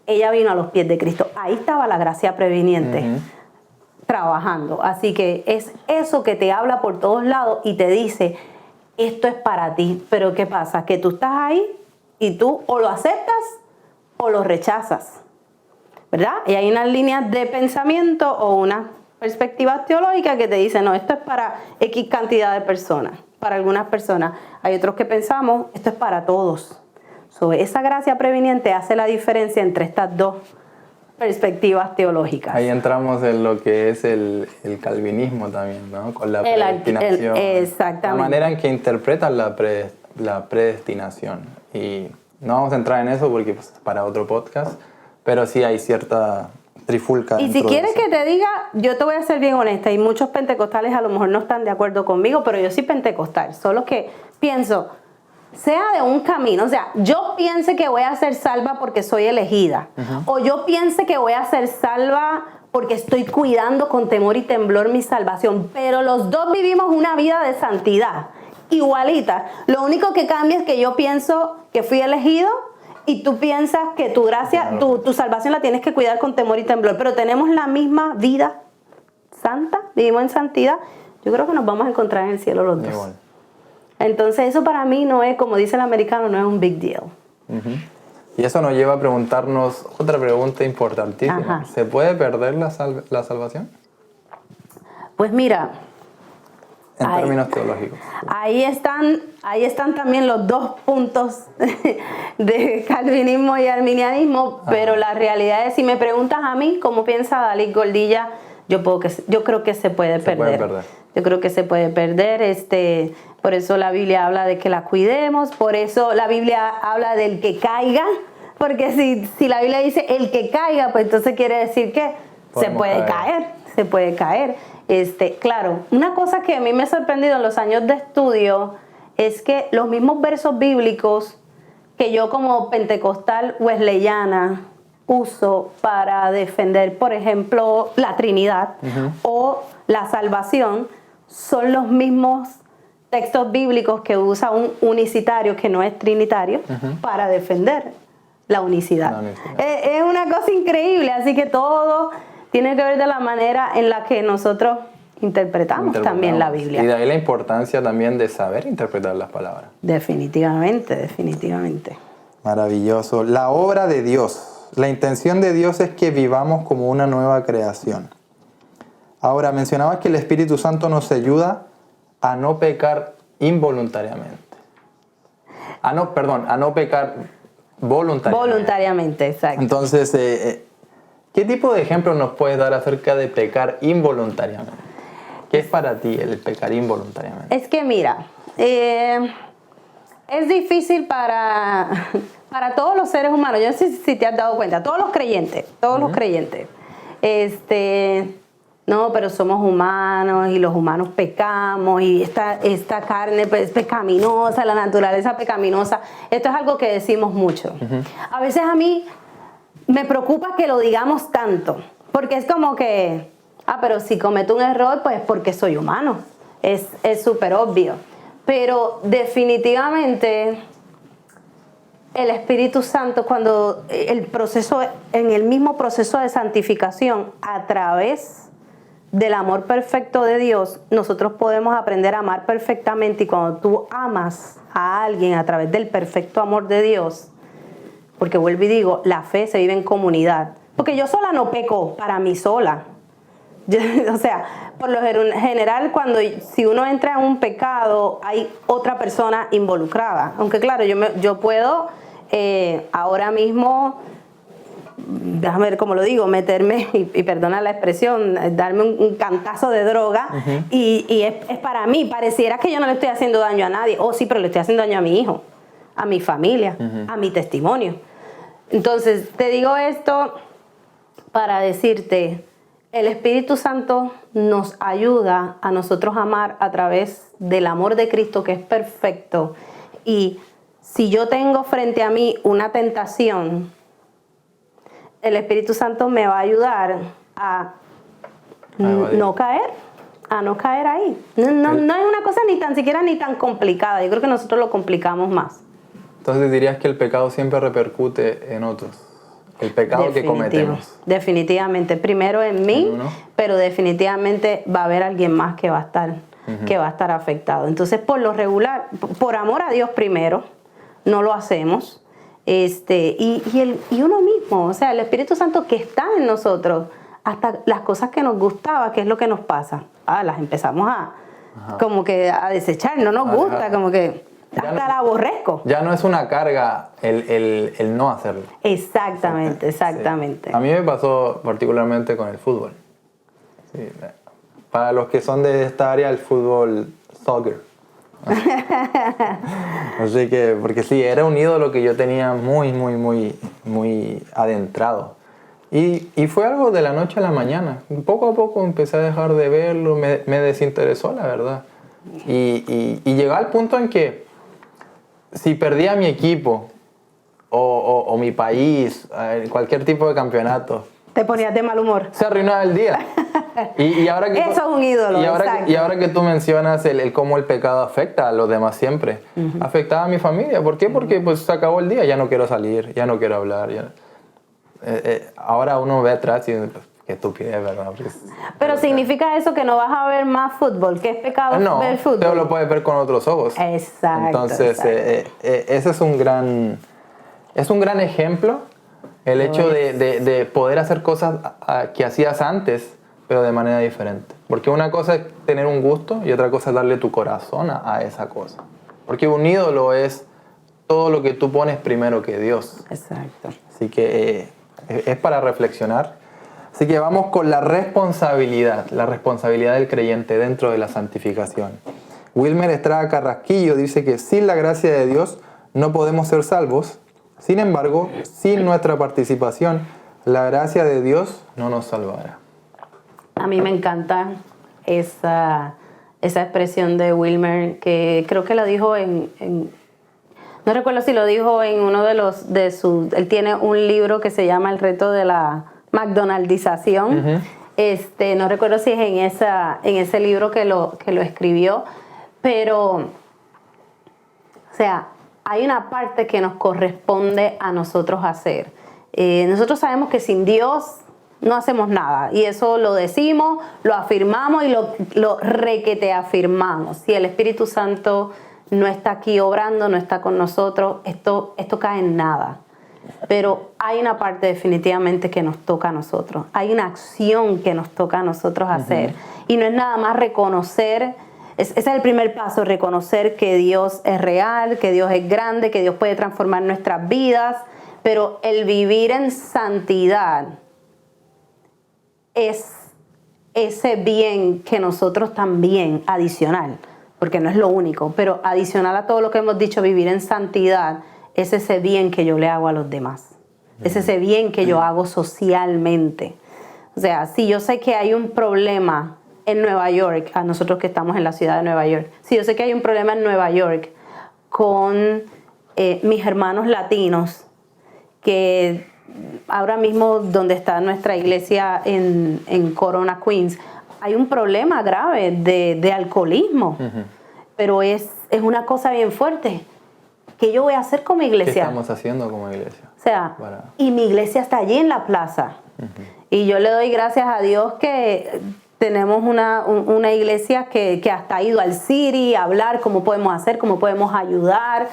ella vino a los pies de Cristo. Ahí estaba la gracia previniente trabajando. Así que es eso que te habla por todos lados y te dice, esto es para ti. Pero ¿qué pasa? Que tú estás ahí y tú o lo aceptas o lo rechazas, ¿verdad? Y hay unas líneas de pensamiento o unas perspectivas teológicas que te dicen, no, esto es para X cantidad de personas, para algunas personas. Hay otros que pensamos, esto es para todos. Esa gracia previniente hace la diferencia entre estas dos perspectivas teológicas. Ahí entramos en lo que es el calvinismo también, ¿no? Con la predestinación. Exactamente. La manera en que interpretan la predestinación. Y no vamos a entrar en eso porque pues, para otro podcast, pero sí hay cierta trifulca. Y si quieres que te diga, yo te voy a ser bien honesta, y muchos pentecostales a lo mejor no están de acuerdo conmigo, pero yo soy pentecostal, solo que pienso, sea de un camino, o sea, yo piense que voy a ser salva porque soy elegida, o yo piense que voy a ser salva porque estoy cuidando con temor y temblor mi salvación, pero los dos vivimos una vida de santidad, igualita. Lo único que cambia es que yo pienso que fui elegido y tú piensas que tu gracia, tu salvación la tienes que cuidar con temor y temblor, pero tenemos la misma vida santa, vivimos en santidad, yo creo que nos vamos a encontrar en el cielo los dos. Igual. Entonces eso para mí no es, como dice el americano, no es un big deal. Y eso nos lleva a preguntarnos otra pregunta importantísima. ¿Se puede perder la salvación? Pues mira, en términos teológicos. Ahí están también los dos puntos de calvinismo y arminianismo, pero la realidad es, si me preguntas a mí, ¿cómo piensa Dalit Gordilla? Yo creo que se puede perder. Yo creo que se puede perder. Por eso la Biblia habla de que la cuidemos, por eso la Biblia habla del que caiga, porque si la Biblia dice el que caiga, pues entonces quiere decir que se puede caer. Claro, una cosa que a mí me ha sorprendido en los años de estudio es que los mismos versos bíblicos que yo como pentecostal wesleyana uso para defender, por ejemplo, la Trinidad o la salvación, son los mismos textos bíblicos que usa un unicitario que no es trinitario para defender la unicidad. Es una cosa increíble, así que todo tiene que ver de la manera en la que nosotros interpretamos también la Biblia. Y de ahí la importancia también de saber interpretar las palabras. Definitivamente. Maravilloso. La obra de Dios. La intención de Dios es que vivamos como una nueva creación. Ahora, mencionabas que el Espíritu Santo nos ayuda a no pecar involuntariamente. A no pecar voluntariamente. Voluntariamente, exacto. Entonces, ¿qué tipo de ejemplos nos puedes dar acerca de pecar involuntariamente? ¿Qué es para ti el pecar involuntariamente? Es que mira, es difícil para todos los seres humanos. Yo no sé si te has dado cuenta, todos los creyentes. No, pero somos humanos y los humanos pecamos y esta carne es pecaminosa, la naturaleza pecaminosa. Esto es algo que decimos mucho. A veces a mí me preocupa que lo digamos tanto, porque es como que, pero si cometo un error, pues porque soy humano. Es súper obvio. Pero definitivamente el Espíritu Santo, cuando en el mismo proceso de santificación, a través del amor perfecto de Dios, nosotros podemos aprender a amar perfectamente. Y cuando tú amas a alguien a través del perfecto amor de Dios, porque vuelvo y digo, la fe se vive en comunidad. Porque yo sola no peco para mí sola. O sea, por lo general, si uno entra en un pecado, hay otra persona involucrada. Aunque claro, yo puedo ahora mismo, déjame ver cómo lo digo, meterme, y perdona la expresión, darme un cantazo de droga, y es para mí. Pareciera que yo no le estoy haciendo daño a nadie. Sí, pero le estoy haciendo daño a mi hijo, a mi familia, a mi testimonio. Entonces, te digo esto para decirte, el Espíritu Santo nos ayuda a nosotros amar a través del amor de Cristo, que es perfecto. Y si yo tengo frente a mí una tentación, el Espíritu Santo me va a ayudar a no caer ahí. No es una cosa ni tan complicada. Yo creo que nosotros lo complicamos más. Entonces dirías que el pecado siempre repercute en otros. El pecado que cometemos. Definitivamente. Primero en mí, pero definitivamente va a haber alguien más que va a estar afectado. Entonces, por lo regular, por amor a Dios primero, no lo hacemos. Y uno mismo, o sea, el Espíritu Santo que está en nosotros, hasta las cosas que nos gustaba, ¿qué es lo que nos pasa? Las empezamos como que a desechar, no nos gusta, como que hasta la aborrezco. Ya no es una carga el no hacerlo. Exactamente. Sí. A mí me pasó particularmente con el fútbol. Sí. Para los que son de esta área, el fútbol, soccer. Así que, porque sí, era un ídolo que yo tenía muy adentrado. Y fue algo de la noche a la mañana. Poco a poco empecé a dejar de verlo, me desinteresó, la verdad. Y llegó al punto en que si perdía mi equipo o mi país, cualquier tipo de campeonato, te ponías de mal humor. Se arruinaba el día. Y ahora que eso es un ídolo. Y ahora que tú mencionas cómo el pecado afecta a los demás siempre, afectaba a mi familia. ¿Por qué? Porque pues se acabó el día, ya no quiero salir, ya no quiero hablar. Ahora uno ve atrás y pues, qué estupidez, ¿verdad? Pero significa eso que no vas a ver más fútbol, que es pecado ver fútbol. No, pero lo puedes ver con otros ojos. Exacto. Entonces, ese es un gran ejemplo. El hecho de poder hacer cosas que hacías antes, pero de manera diferente. Porque una cosa es tener un gusto y otra cosa es darle tu corazón a esa cosa. Porque un ídolo es todo lo que tú pones primero que Dios. Exacto. Así que es para reflexionar. Así que vamos con la responsabilidad del creyente dentro de la santificación. Wilmer Estrada Carrasquillo dice que sin la gracia de Dios no podemos ser salvos. Sin embargo, sin nuestra participación, la gracia de Dios no nos salvará. A mí me encanta esa expresión de Wilmer, que creo que la dijo no recuerdo si lo dijo en uno de sus... Él tiene un libro que se llama El reto de la McDonaldización. No recuerdo si es en ese libro que lo escribió, pero, o sea, hay una parte que nos corresponde a nosotros hacer. Nosotros sabemos que sin Dios no hacemos nada, y eso lo decimos, lo afirmamos y lo requete afirmamos. Si el Espíritu Santo no está aquí obrando, no está con nosotros, esto cae en nada. Pero hay una parte definitivamente que nos toca a nosotros. Hay una acción que nos toca a nosotros hacer. Y no es nada más reconocer, ese es el primer paso, reconocer que Dios es real, que Dios es grande, que Dios puede transformar nuestras vidas. Pero el vivir en santidad es ese bien que nosotros también, adicional, porque no es lo único, pero adicional a todo lo que hemos dicho, vivir en santidad, es ese bien que yo le hago a los demás. Es ese bien que yo hago socialmente. O sea, si yo sé que hay un problema en Nueva York, a nosotros que estamos en la ciudad de Nueva York, si yo sé que hay un problema en Nueva York con mis hermanos latinos, que ahora mismo donde está nuestra iglesia en Corona, Queens, hay un problema grave de alcoholismo, pero es una cosa bien fuerte. ¿Qué yo voy a hacer como iglesia? ¿Qué estamos haciendo como iglesia? O sea, y mi iglesia está allí en la plaza. Y yo le doy gracias a Dios que tenemos una iglesia que hasta ha ido al City a hablar cómo podemos hacer, cómo podemos ayudar,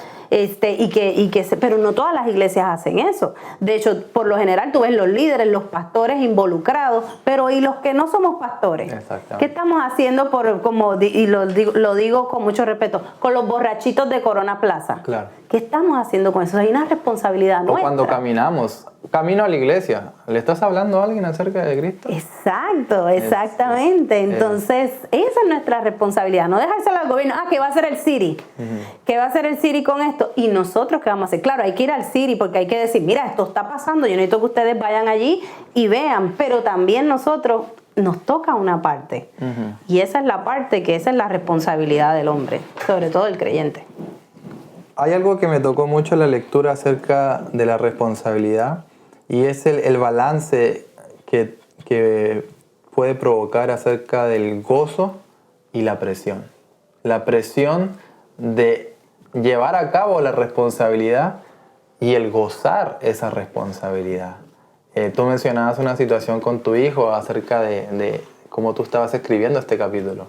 pero no todas las iglesias hacen eso. De hecho, por lo general tú ves los líderes, los pastores involucrados, pero ¿y los que no somos pastores? ¿Qué estamos haciendo lo digo con mucho respeto, con los borrachitos de Corona Plaza? Claro. ¿Qué estamos haciendo con eso? Hay una responsabilidad nuestra. Cuando camino a la iglesia, ¿le estás hablando a alguien acerca de Cristo? Exacto, exactamente. Entonces, esa es nuestra responsabilidad, no dejárselo al gobierno. ¿Qué va a hacer el City? ¿Qué va a hacer el City con esto? Y nosotros, ¿qué vamos a hacer? Claro, hay que ir al City porque hay que decir, mira, esto está pasando, yo necesito que ustedes vayan allí y vean, pero también nosotros nos toca una parte. Y esa es la parte esa es la responsabilidad del hombre, sobre todo el creyente. Hay algo que me tocó mucho en la lectura acerca de la responsabilidad, y es el balance que puede provocar acerca del gozo y la presión. La presión de llevar a cabo la responsabilidad y el gozar esa responsabilidad. Tú mencionabas una situación con tu hijo acerca de cómo tú estabas escribiendo este capítulo.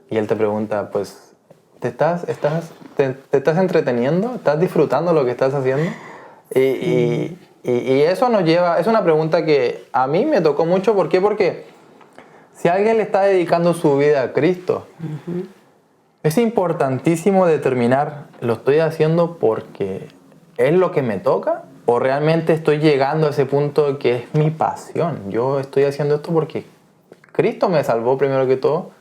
Y él te pregunta, pues, ¿te estás entreteniendo? ¿Estás disfrutando lo que estás haciendo? Y Y eso nos lleva, es una pregunta que a mí me tocó mucho. ¿Por qué? Porque si alguien le está dedicando su vida a Cristo, es importantísimo determinar, ¿lo estoy haciendo porque es lo que me toca? ¿O realmente estoy llegando a ese punto que es mi pasión? Yo estoy haciendo esto porque Cristo me salvó primero que todo.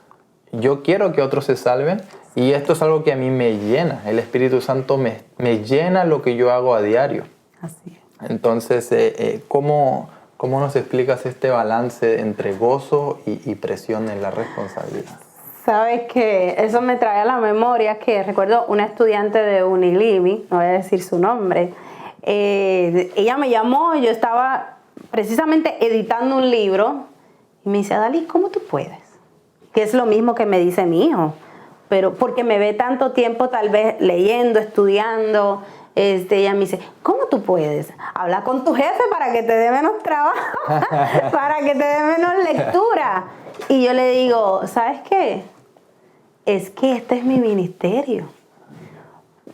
Yo quiero que otros se salven. Y esto es algo que a mí me llena. El Espíritu Santo me llena lo que yo hago a diario. Así es. Entonces, ¿cómo nos explicas este balance entre gozo y presión en la responsabilidad? Sabes que eso me trae a la memoria que recuerdo una estudiante de Unilivi, no voy a decir su nombre, ella me llamó, yo estaba precisamente editando un libro y me dice, Adalí, ¿cómo tú puedes? Que es lo mismo que me dice mi hijo, pero porque me ve tanto tiempo tal vez leyendo, estudiando. Ella me dice, ¿cómo tú puedes? Habla con tu jefe para que te dé menos trabajo, para que te dé menos lectura. Y yo le digo, ¿sabes qué? Es que este es mi ministerio.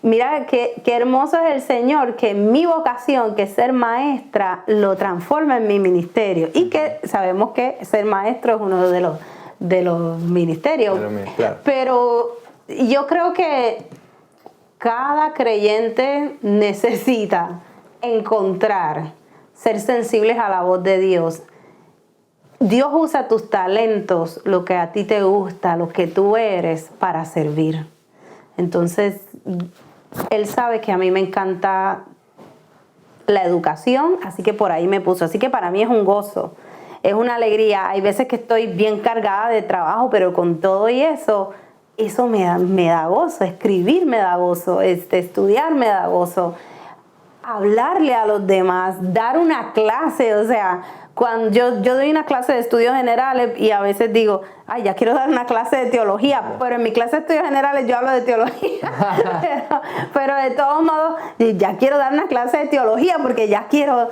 Mira qué hermoso es el Señor, que mi vocación, que es ser maestra, lo transforma en mi ministerio. Y que sabemos que ser maestro es uno de los ministerios. Claro. Pero yo creo que cada creyente necesita encontrar, ser sensibles a la voz de Dios. Dios usa tus talentos, lo que a ti te gusta, lo que tú eres, para servir. Entonces, Él sabe que a mí me encanta la educación, así que por ahí me puso. Así que para mí es un gozo, es una alegría. Hay veces que estoy bien cargada de trabajo, pero con todo y eso me da gozo. Escribir me da gozo, estudiar me da gozo, hablarle a los demás, dar una clase. O sea, cuando yo doy una clase de estudios generales y a veces digo, ay, ya quiero dar una clase de teología, pero en mi clase de estudios generales yo hablo de teología, pero de todos modos ya quiero dar una clase de teología porque ya quiero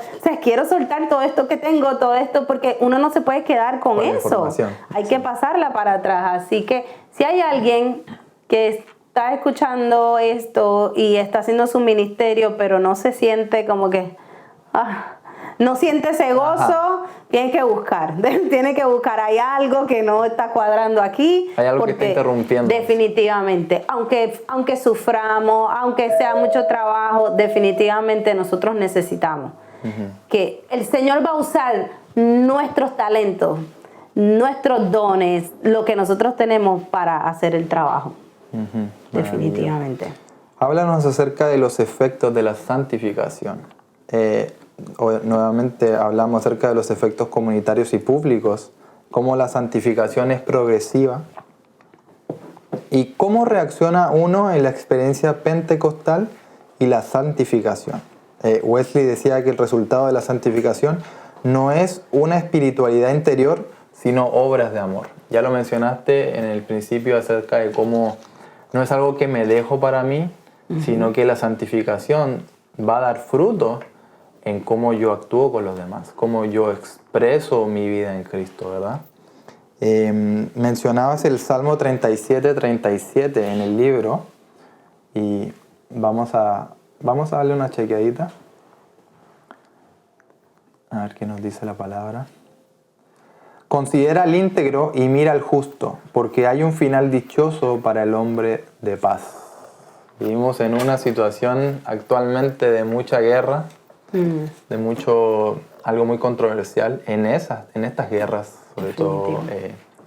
soltar todo esto que tengo, todo esto, porque uno no se puede quedar con eso, hay que pasarla para atrás. Así que si hay alguien que está escuchando esto y está haciendo su ministerio, pero no se siente como que no siente ese gozo, tiene que buscar, hay algo que no está cuadrando aquí. Hay algo que está interrumpiendo. Definitivamente, aunque suframos, aunque sea mucho trabajo, definitivamente nosotros necesitamos que el Señor va a usar nuestros talentos, nuestros dones, lo que nosotros tenemos para hacer el trabajo. Definitivamente. Háblanos acerca de los efectos de la santificación. Nuevamente hablamos acerca de los efectos comunitarios y públicos, cómo la santificación es progresiva y cómo reacciona uno en la experiencia pentecostal y la santificación. Wesley decía que el resultado de la santificación no es una espiritualidad interior, sino obras de amor. Ya lo mencionaste en el principio acerca de cómo no es algo que me dejo para mí, sino que la santificación va a dar fruto en cómo yo actúo con los demás, cómo yo expreso mi vida en Cristo, ¿verdad? Mencionabas el Salmo 37:37 en el libro y vamos a darle una chequeadita. A ver qué nos dice la palabra. Considera al íntegro y mira al justo, porque hay un final dichoso para el hombre de paz. Vivimos en una situación actualmente de mucha guerra, de algo muy controversial en estas guerras, sobre todo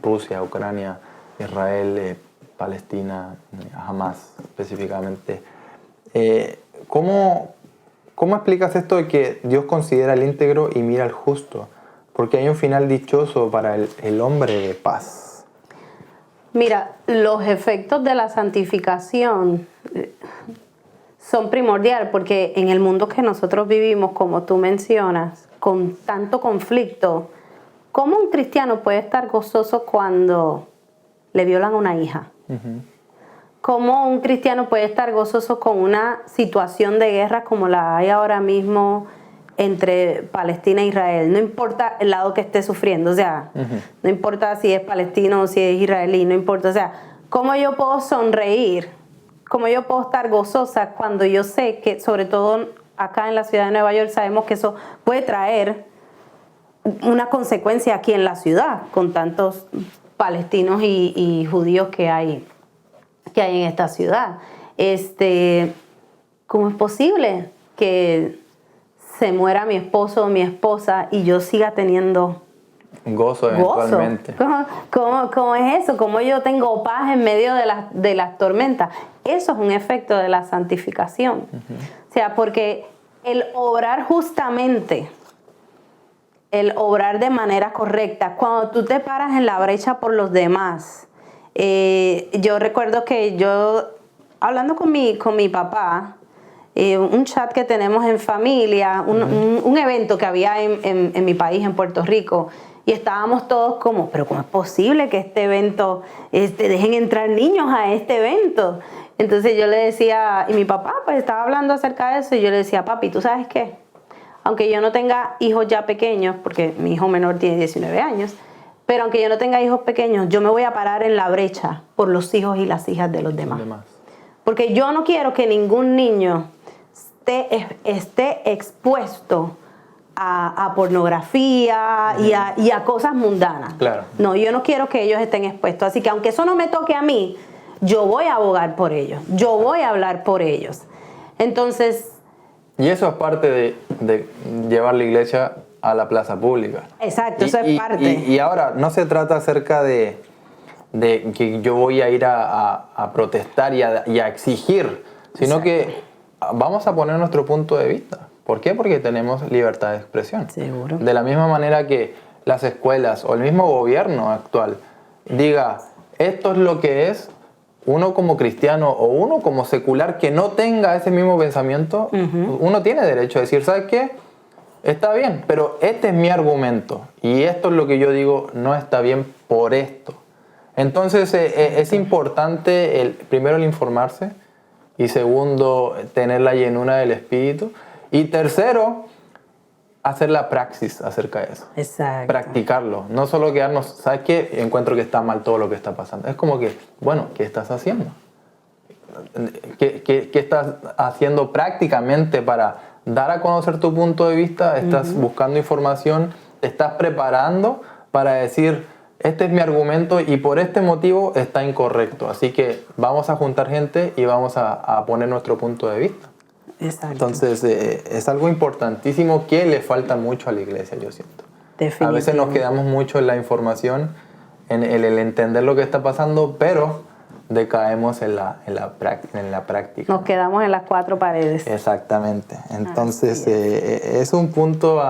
Rusia, Ucrania, Israel, Palestina, Hamas específicamente. ¿Cómo explicas esto de que Dios considera al íntegro y mira al justo? Porque hay un final dichoso para el hombre de paz. Mira, los efectos de la santificación son primordiales porque en el mundo que nosotros vivimos, como tú mencionas, con tanto conflicto, ¿cómo un cristiano puede estar gozoso cuando le violan a una hija? ¿Cómo un cristiano puede estar gozoso con una situación de guerra como la hay ahora mismo entre Palestina e Israel? No importa el lado que esté sufriendo, o sea, no importa si es palestino o si es israelí, no importa, o sea, ¿cómo yo puedo sonreír? ¿Cómo yo puedo estar gozosa cuando yo sé que, sobre todo acá en la ciudad de Nueva York sabemos que eso puede traer una consecuencia aquí en la ciudad, con tantos palestinos y judíos que hay en esta ciudad. ¿Cómo es posible que se muera mi esposo o mi esposa y yo siga teniendo gozo eventualmente? ¿Cómo es eso? ¿Cómo yo tengo paz en medio de las tormentas? Eso es un efecto de la santificación. O sea, porque el obrar justamente, el obrar de manera correcta, cuando tú te paras en la brecha por los demás. Yo recuerdo que yo, hablando con mi papá, un chat que tenemos en familia, un evento que había en mi país, en Puerto Rico, y estábamos todos como, pero ¿cómo es posible que este evento, dejen entrar niños a este evento? Entonces yo le decía, y mi papá pues estaba hablando acerca de eso, y yo le decía, papi, ¿tú sabes qué? Aunque yo no tenga hijos ya pequeños, porque mi hijo menor tiene 19 años, pero aunque yo no tenga hijos pequeños, yo me voy a parar en la brecha por los hijos y las hijas de los demás. Porque yo no quiero que ningún niño esté expuesto a pornografía y a cosas mundanas. Claro. No, yo no quiero que ellos estén expuestos. Así que aunque eso no me toque a mí, yo voy a abogar por ellos. Yo voy a hablar por ellos. Entonces... Y eso es parte de llevar la iglesia a la plaza pública. Exacto, eso es parte. Y ahora, no se trata acerca de que yo voy a ir a protestar y a exigir, sino que vamos a poner nuestro punto de vista. ¿Por qué? Porque tenemos libertad de expresión. Seguro. De la misma manera que las escuelas o el mismo gobierno actual diga, esto es lo que es, uno como cristiano o uno como secular que no tenga ese mismo pensamiento, uno tiene derecho a decir, ¿sabes qué? Está bien, pero este es mi argumento y esto es lo que yo digo, no está bien por esto. Entonces es importante primero el informarse y segundo tener la llenura del Espíritu y tercero hacer la praxis acerca de eso. Exacto. Practicarlo. No solo quedarnos, ¿sabes qué? Encuentro que está mal todo lo que está pasando. Es como que, bueno, ¿qué estás haciendo? ¿Qué estás haciendo prácticamente para dar a conocer tu punto de vista? ¿Estás buscando información? ¿Te estás preparando para decir, este es mi argumento y por este motivo está incorrecto? Así que vamos a juntar gente y vamos a poner nuestro punto de vista. Exacto. Entonces, es algo importantísimo que le falta mucho a la iglesia, yo siento. A veces nos quedamos mucho en la información, en el entender lo que está pasando, pero decaemos en la práctica. Nos quedamos en las cuatro paredes. Exactamente. Entonces, es un punto,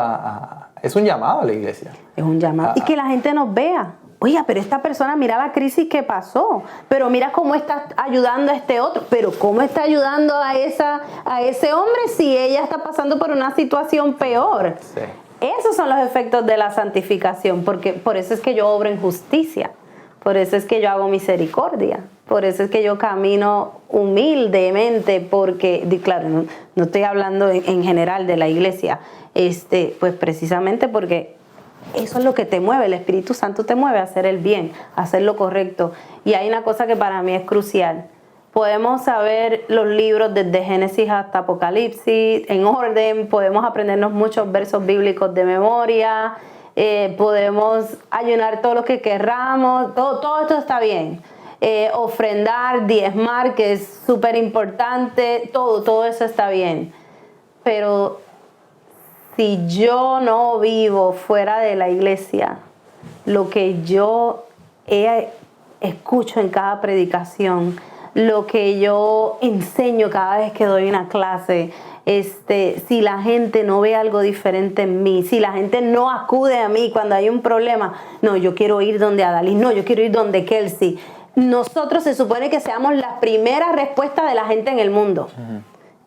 es un llamado a la iglesia. Es un llamado. Y que la gente nos vea. Oye, pero esta persona, mira la crisis que pasó, pero mira cómo está ayudando a este otro, pero cómo está ayudando a ese hombre si ella está pasando por una situación peor. Sí. Esos son los efectos de la santificación, porque por eso es que yo obro en justicia, por eso es que yo hago misericordia, por eso es que yo camino humildemente, porque, claro, no estoy hablando en general de la iglesia, pues precisamente porque eso es lo que te mueve, el Espíritu Santo te mueve a hacer el bien, a hacer lo correcto. Y hay una cosa que para mí es crucial. Podemos saber los libros desde Génesis hasta Apocalipsis en orden, podemos aprendernos muchos versos bíblicos de memoria, podemos ayunar todo lo que querramos, todo esto está bien. Ofrendar, diezmar, que es súper importante, todo eso está bien. Pero si yo no vivo fuera de la iglesia, lo que yo escucho en cada predicación, lo que yo enseño cada vez que doy una clase, si la gente no ve algo diferente en mí, si la gente no acude a mí cuando hay un problema, no, yo quiero ir donde Adalys, no, yo quiero ir donde Kelsey. Nosotros se supone que seamos la primera respuesta de la gente en el mundo.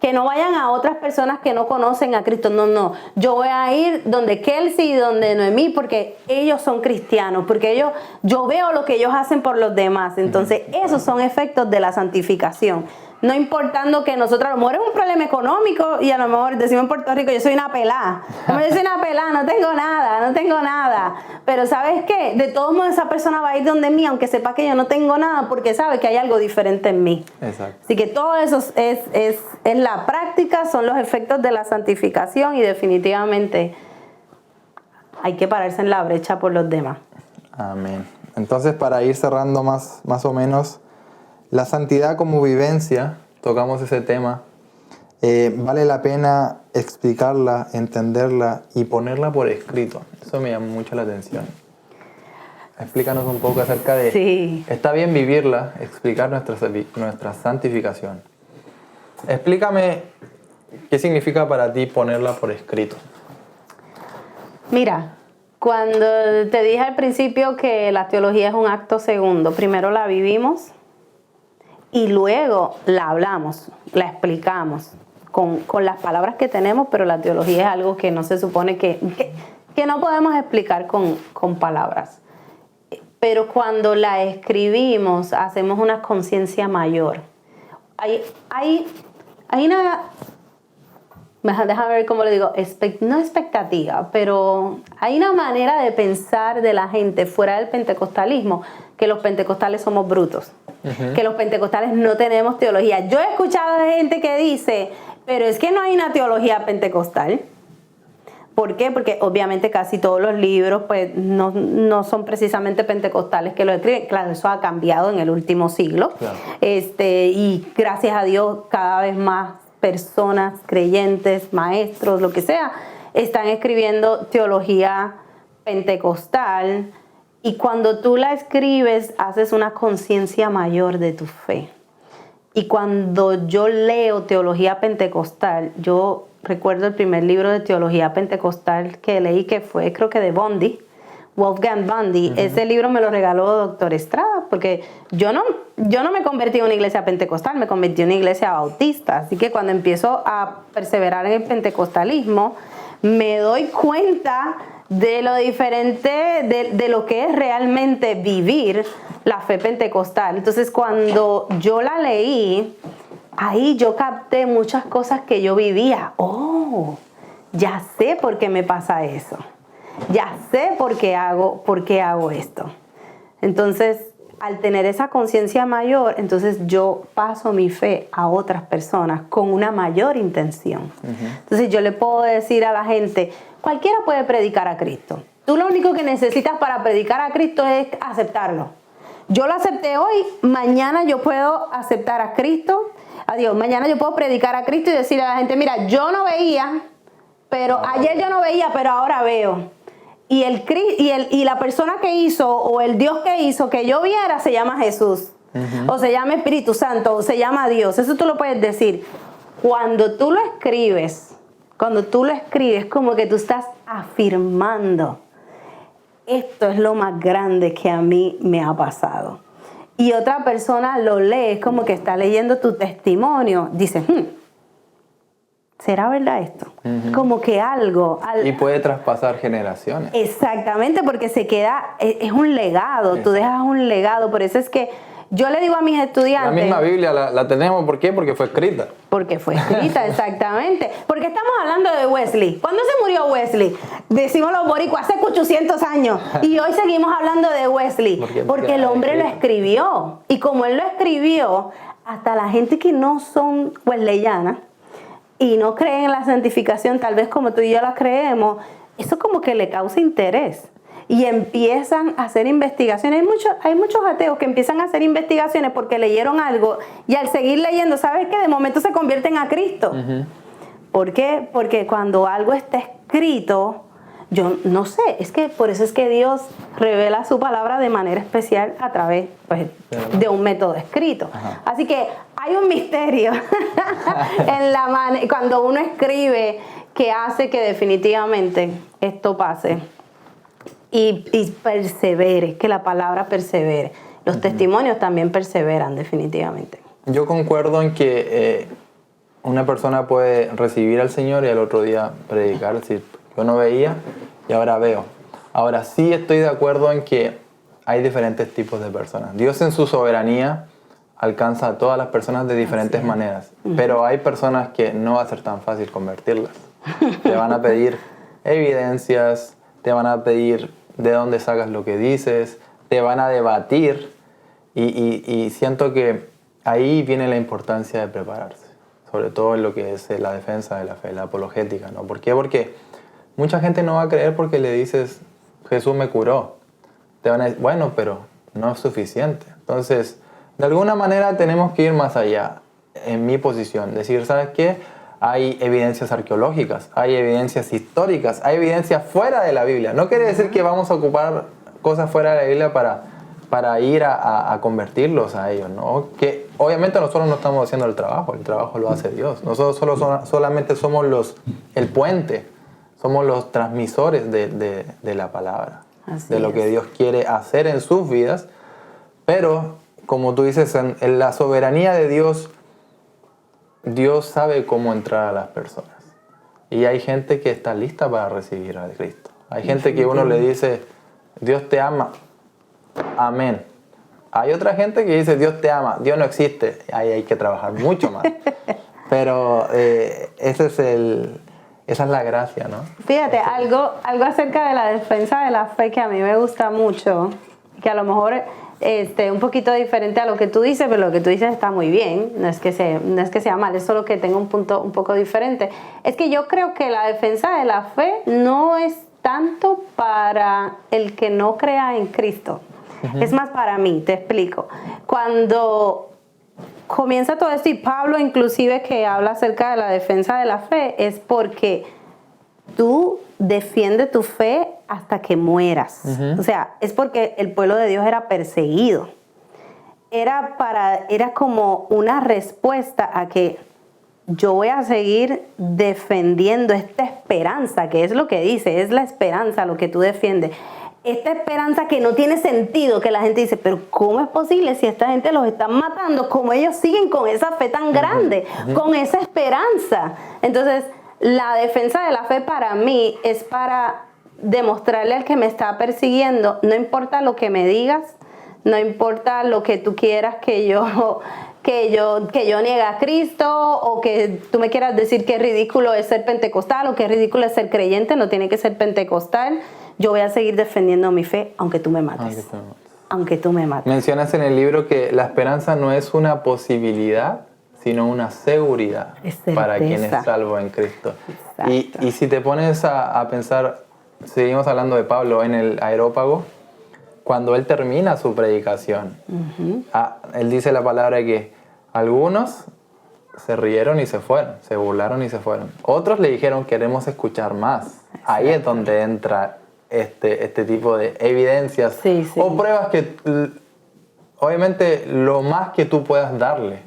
Que no vayan a otras personas que no conocen a Cristo. No. Yo voy a ir donde Kelsey y donde Noemí porque ellos son cristianos, porque yo veo lo que ellos hacen por los demás. Entonces, esos son efectos de la santificación. no importando que nosotros a lo mejor es un problema económico y a lo mejor decimos en Puerto Rico, yo soy una pelá. Como yo soy una pelá, no tengo nada. Pero ¿sabes qué? De todos modos esa persona va a ir donde mí, aunque sepa que yo no tengo nada, porque sabe que hay algo diferente en mí. Exacto. Así que todo eso es la práctica, son los efectos de la santificación y definitivamente hay que pararse en la brecha por los demás. Amén. Entonces, para ir cerrando más o menos, la santidad como vivencia, tocamos ese tema, vale la pena explicarla, entenderla y ponerla por escrito. Eso me llama mucho la atención. Explícanos un poco acerca de... Sí. Está bien vivirla, explicar nuestra santificación. Explícame qué significa para ti ponerla por escrito. Mira, cuando te dije al principio que la teología es un acto segundo, primero la vivimos y luego la hablamos, la explicamos con las palabras que tenemos, pero la teología es algo que no se supone que no podemos explicar con palabras. Pero cuando la escribimos, hacemos una conciencia mayor. Hay una... Déjame ver cómo le digo, no expectativa, pero hay una manera de pensar de la gente fuera del pentecostalismo, que los pentecostales somos brutos, que los pentecostales no tenemos teología. Yo he escuchado de gente que dice, pero es que no hay una teología pentecostal. ¿Por qué? Porque obviamente casi todos los libros pues, no son precisamente pentecostales que lo escriben. Claro, eso ha cambiado en el último siglo. Claro. Y gracias a Dios cada vez más personas, creyentes, maestros, lo que sea, están escribiendo teología pentecostal y cuando tú la escribes haces una conciencia mayor de tu fe. Y cuando yo leo teología pentecostal, yo recuerdo el primer libro de teología pentecostal que leí, que fue creo que de Bundy, Wolfgang Bundy. Ese libro me lo regaló Doctor Estrada, porque yo no me convertí en una iglesia pentecostal, me convertí en una iglesia bautista. Así que cuando empiezo a perseverar en el pentecostalismo, me doy cuenta de lo diferente, de lo que es realmente vivir la fe pentecostal. Entonces cuando yo la leí, ahí yo capté muchas cosas que yo vivía. Oh, ya sé por qué me pasa eso. Ya sé por qué hago esto. Entonces, al tener esa conciencia mayor, entonces yo paso mi fe a otras personas con una mayor intención. Entonces yo le puedo decir a la gente, cualquiera puede predicar a Cristo. Tú lo único que necesitas para predicar a Cristo es aceptarlo. Yo lo acepté hoy, mañana yo puedo aceptar a Cristo. Adiós, mañana yo puedo predicar a Cristo y decirle a la gente, mira, yo no veía, pero ayer yo no veía, pero ahora veo. Y la persona que hizo, o el Dios que hizo que yo viera, se llama Jesús. O se llama Espíritu Santo, o se llama Dios. Eso tú lo puedes decir. Cuando tú lo escribes, como que tú estás afirmando, esto es lo más grande que a mí me ha pasado. Y otra persona lo lee, es como que está leyendo tu testimonio. Dice, ¿será verdad esto? Como que algo... Y puede traspasar generaciones. Exactamente, porque se queda... Es un legado, tú dejas un legado. Por eso es que yo le digo a mis estudiantes... La misma Biblia la tenemos, ¿por qué? Porque fue escrita. Porque fue escrita, exactamente. Porque estamos hablando de Wesley. ¿Cuándo se murió Wesley? Decimos los boricuas, hace 800 años. Y hoy seguimos hablando de Wesley. Porque el hombre lo escribió. Y como él lo escribió, hasta la gente que no son wesleyanas y no creen en la santificación, tal vez como tú y yo la creemos, eso como que le causa interés. Y empiezan a hacer investigaciones. Hay muchos ateos que empiezan a hacer investigaciones porque leyeron algo y al seguir leyendo, ¿sabes qué? De momento se convierten a Cristo. ¿Por qué? Porque cuando algo está escrito, yo no sé, es que por eso es que Dios revela su palabra de manera especial a través pues, de un método escrito. Así que hay un misterio en cuando uno escribe que hace que definitivamente esto pase. Y persevere, que la palabra persevere. Los testimonios también perseveran, definitivamente. Yo concuerdo en que una persona puede recibir al Señor y al otro día predicar, es decir, yo no veía y ahora veo. Ahora sí estoy de acuerdo en que hay diferentes tipos de personas. Dios en su soberanía alcanza a todas las personas de diferentes maneras. Pero hay personas que no va a ser tan fácil convertirlas. Te van a pedir evidencias, te van a pedir de dónde sacas lo que dices, te van a debatir. Y siento que ahí viene la importancia de prepararse, sobre todo en lo que es la defensa de la fe, la apologética, ¿no? ¿Por qué? Porque mucha gente no va a creer porque le dices, Jesús me curó. Te van a decir, bueno, pero no es suficiente. Entonces, de alguna manera tenemos que ir más allá, en mi posición. Decir, ¿sabes qué? Hay evidencias arqueológicas, hay evidencias históricas, hay evidencias fuera de la Biblia. No quiere decir que vamos a ocupar cosas fuera de la Biblia para ir a convertirlos a ellos, ¿no? Que obviamente nosotros no estamos haciendo el trabajo lo hace Dios. Nosotros solamente somos el puente, somos los transmisores de la palabra, de lo que Dios quiere hacer en sus vidas. Pero, como tú dices, en la soberanía de Dios, Dios sabe cómo entrar a las personas. Y hay gente que está lista para recibir a Cristo. Hay gente que uno le dice, Dios te ama, amén. Hay otra gente que dice, Dios te ama, Dios no existe. Ahí hay que trabajar mucho más. Pero esa es la gracia, ¿no? Fíjate, algo acerca de la defensa de la fe que a mí me gusta mucho, que a lo mejor un poquito diferente a lo que tú dices, pero lo que tú dices está muy bien, no es que sea mal, es solo que tenga un punto un poco diferente. Es que yo creo que la defensa de la fe no es tanto para el que no crea en Cristo. Es más para mí, te explico. Cuando comienza todo esto, y Pablo inclusive que habla acerca de la defensa de la fe, es porque tú defiendes tu fe hasta que mueras. O sea, es porque el pueblo de Dios era perseguido. Era como una respuesta a que yo voy a seguir defendiendo esta esperanza, que es lo que dice, es la esperanza lo que tú defiendes. Esta esperanza que no tiene sentido, que la gente dice, pero ¿cómo es posible si esta gente los están matando? ¿Cómo ellos siguen con esa fe tan grande, con esa esperanza? Entonces, la defensa de la fe para mí es para demostrarle al que me está persiguiendo, no importa lo que me digas, no importa lo que tú quieras que yo niegue a Cristo, o que tú me quieras decir que es ridículo es ser pentecostal o que es ridículo es ser creyente, no tiene que ser pentecostal. Yo voy a seguir defendiendo mi fe aunque tú me mates. Aunque tú me mates. Mencionas en el libro que la esperanza no es una posibilidad, sino una seguridad para quien es salvo en Cristo. Y si te pones a pensar, seguimos hablando de Pablo en el Areópago, cuando él termina su predicación, él dice la palabra que algunos se rieron y se fueron, se burlaron y se fueron. Otros le dijeron, queremos escuchar más. Ahí es donde entra este tipo de evidencias o pruebas que obviamente lo más que tú puedas darle.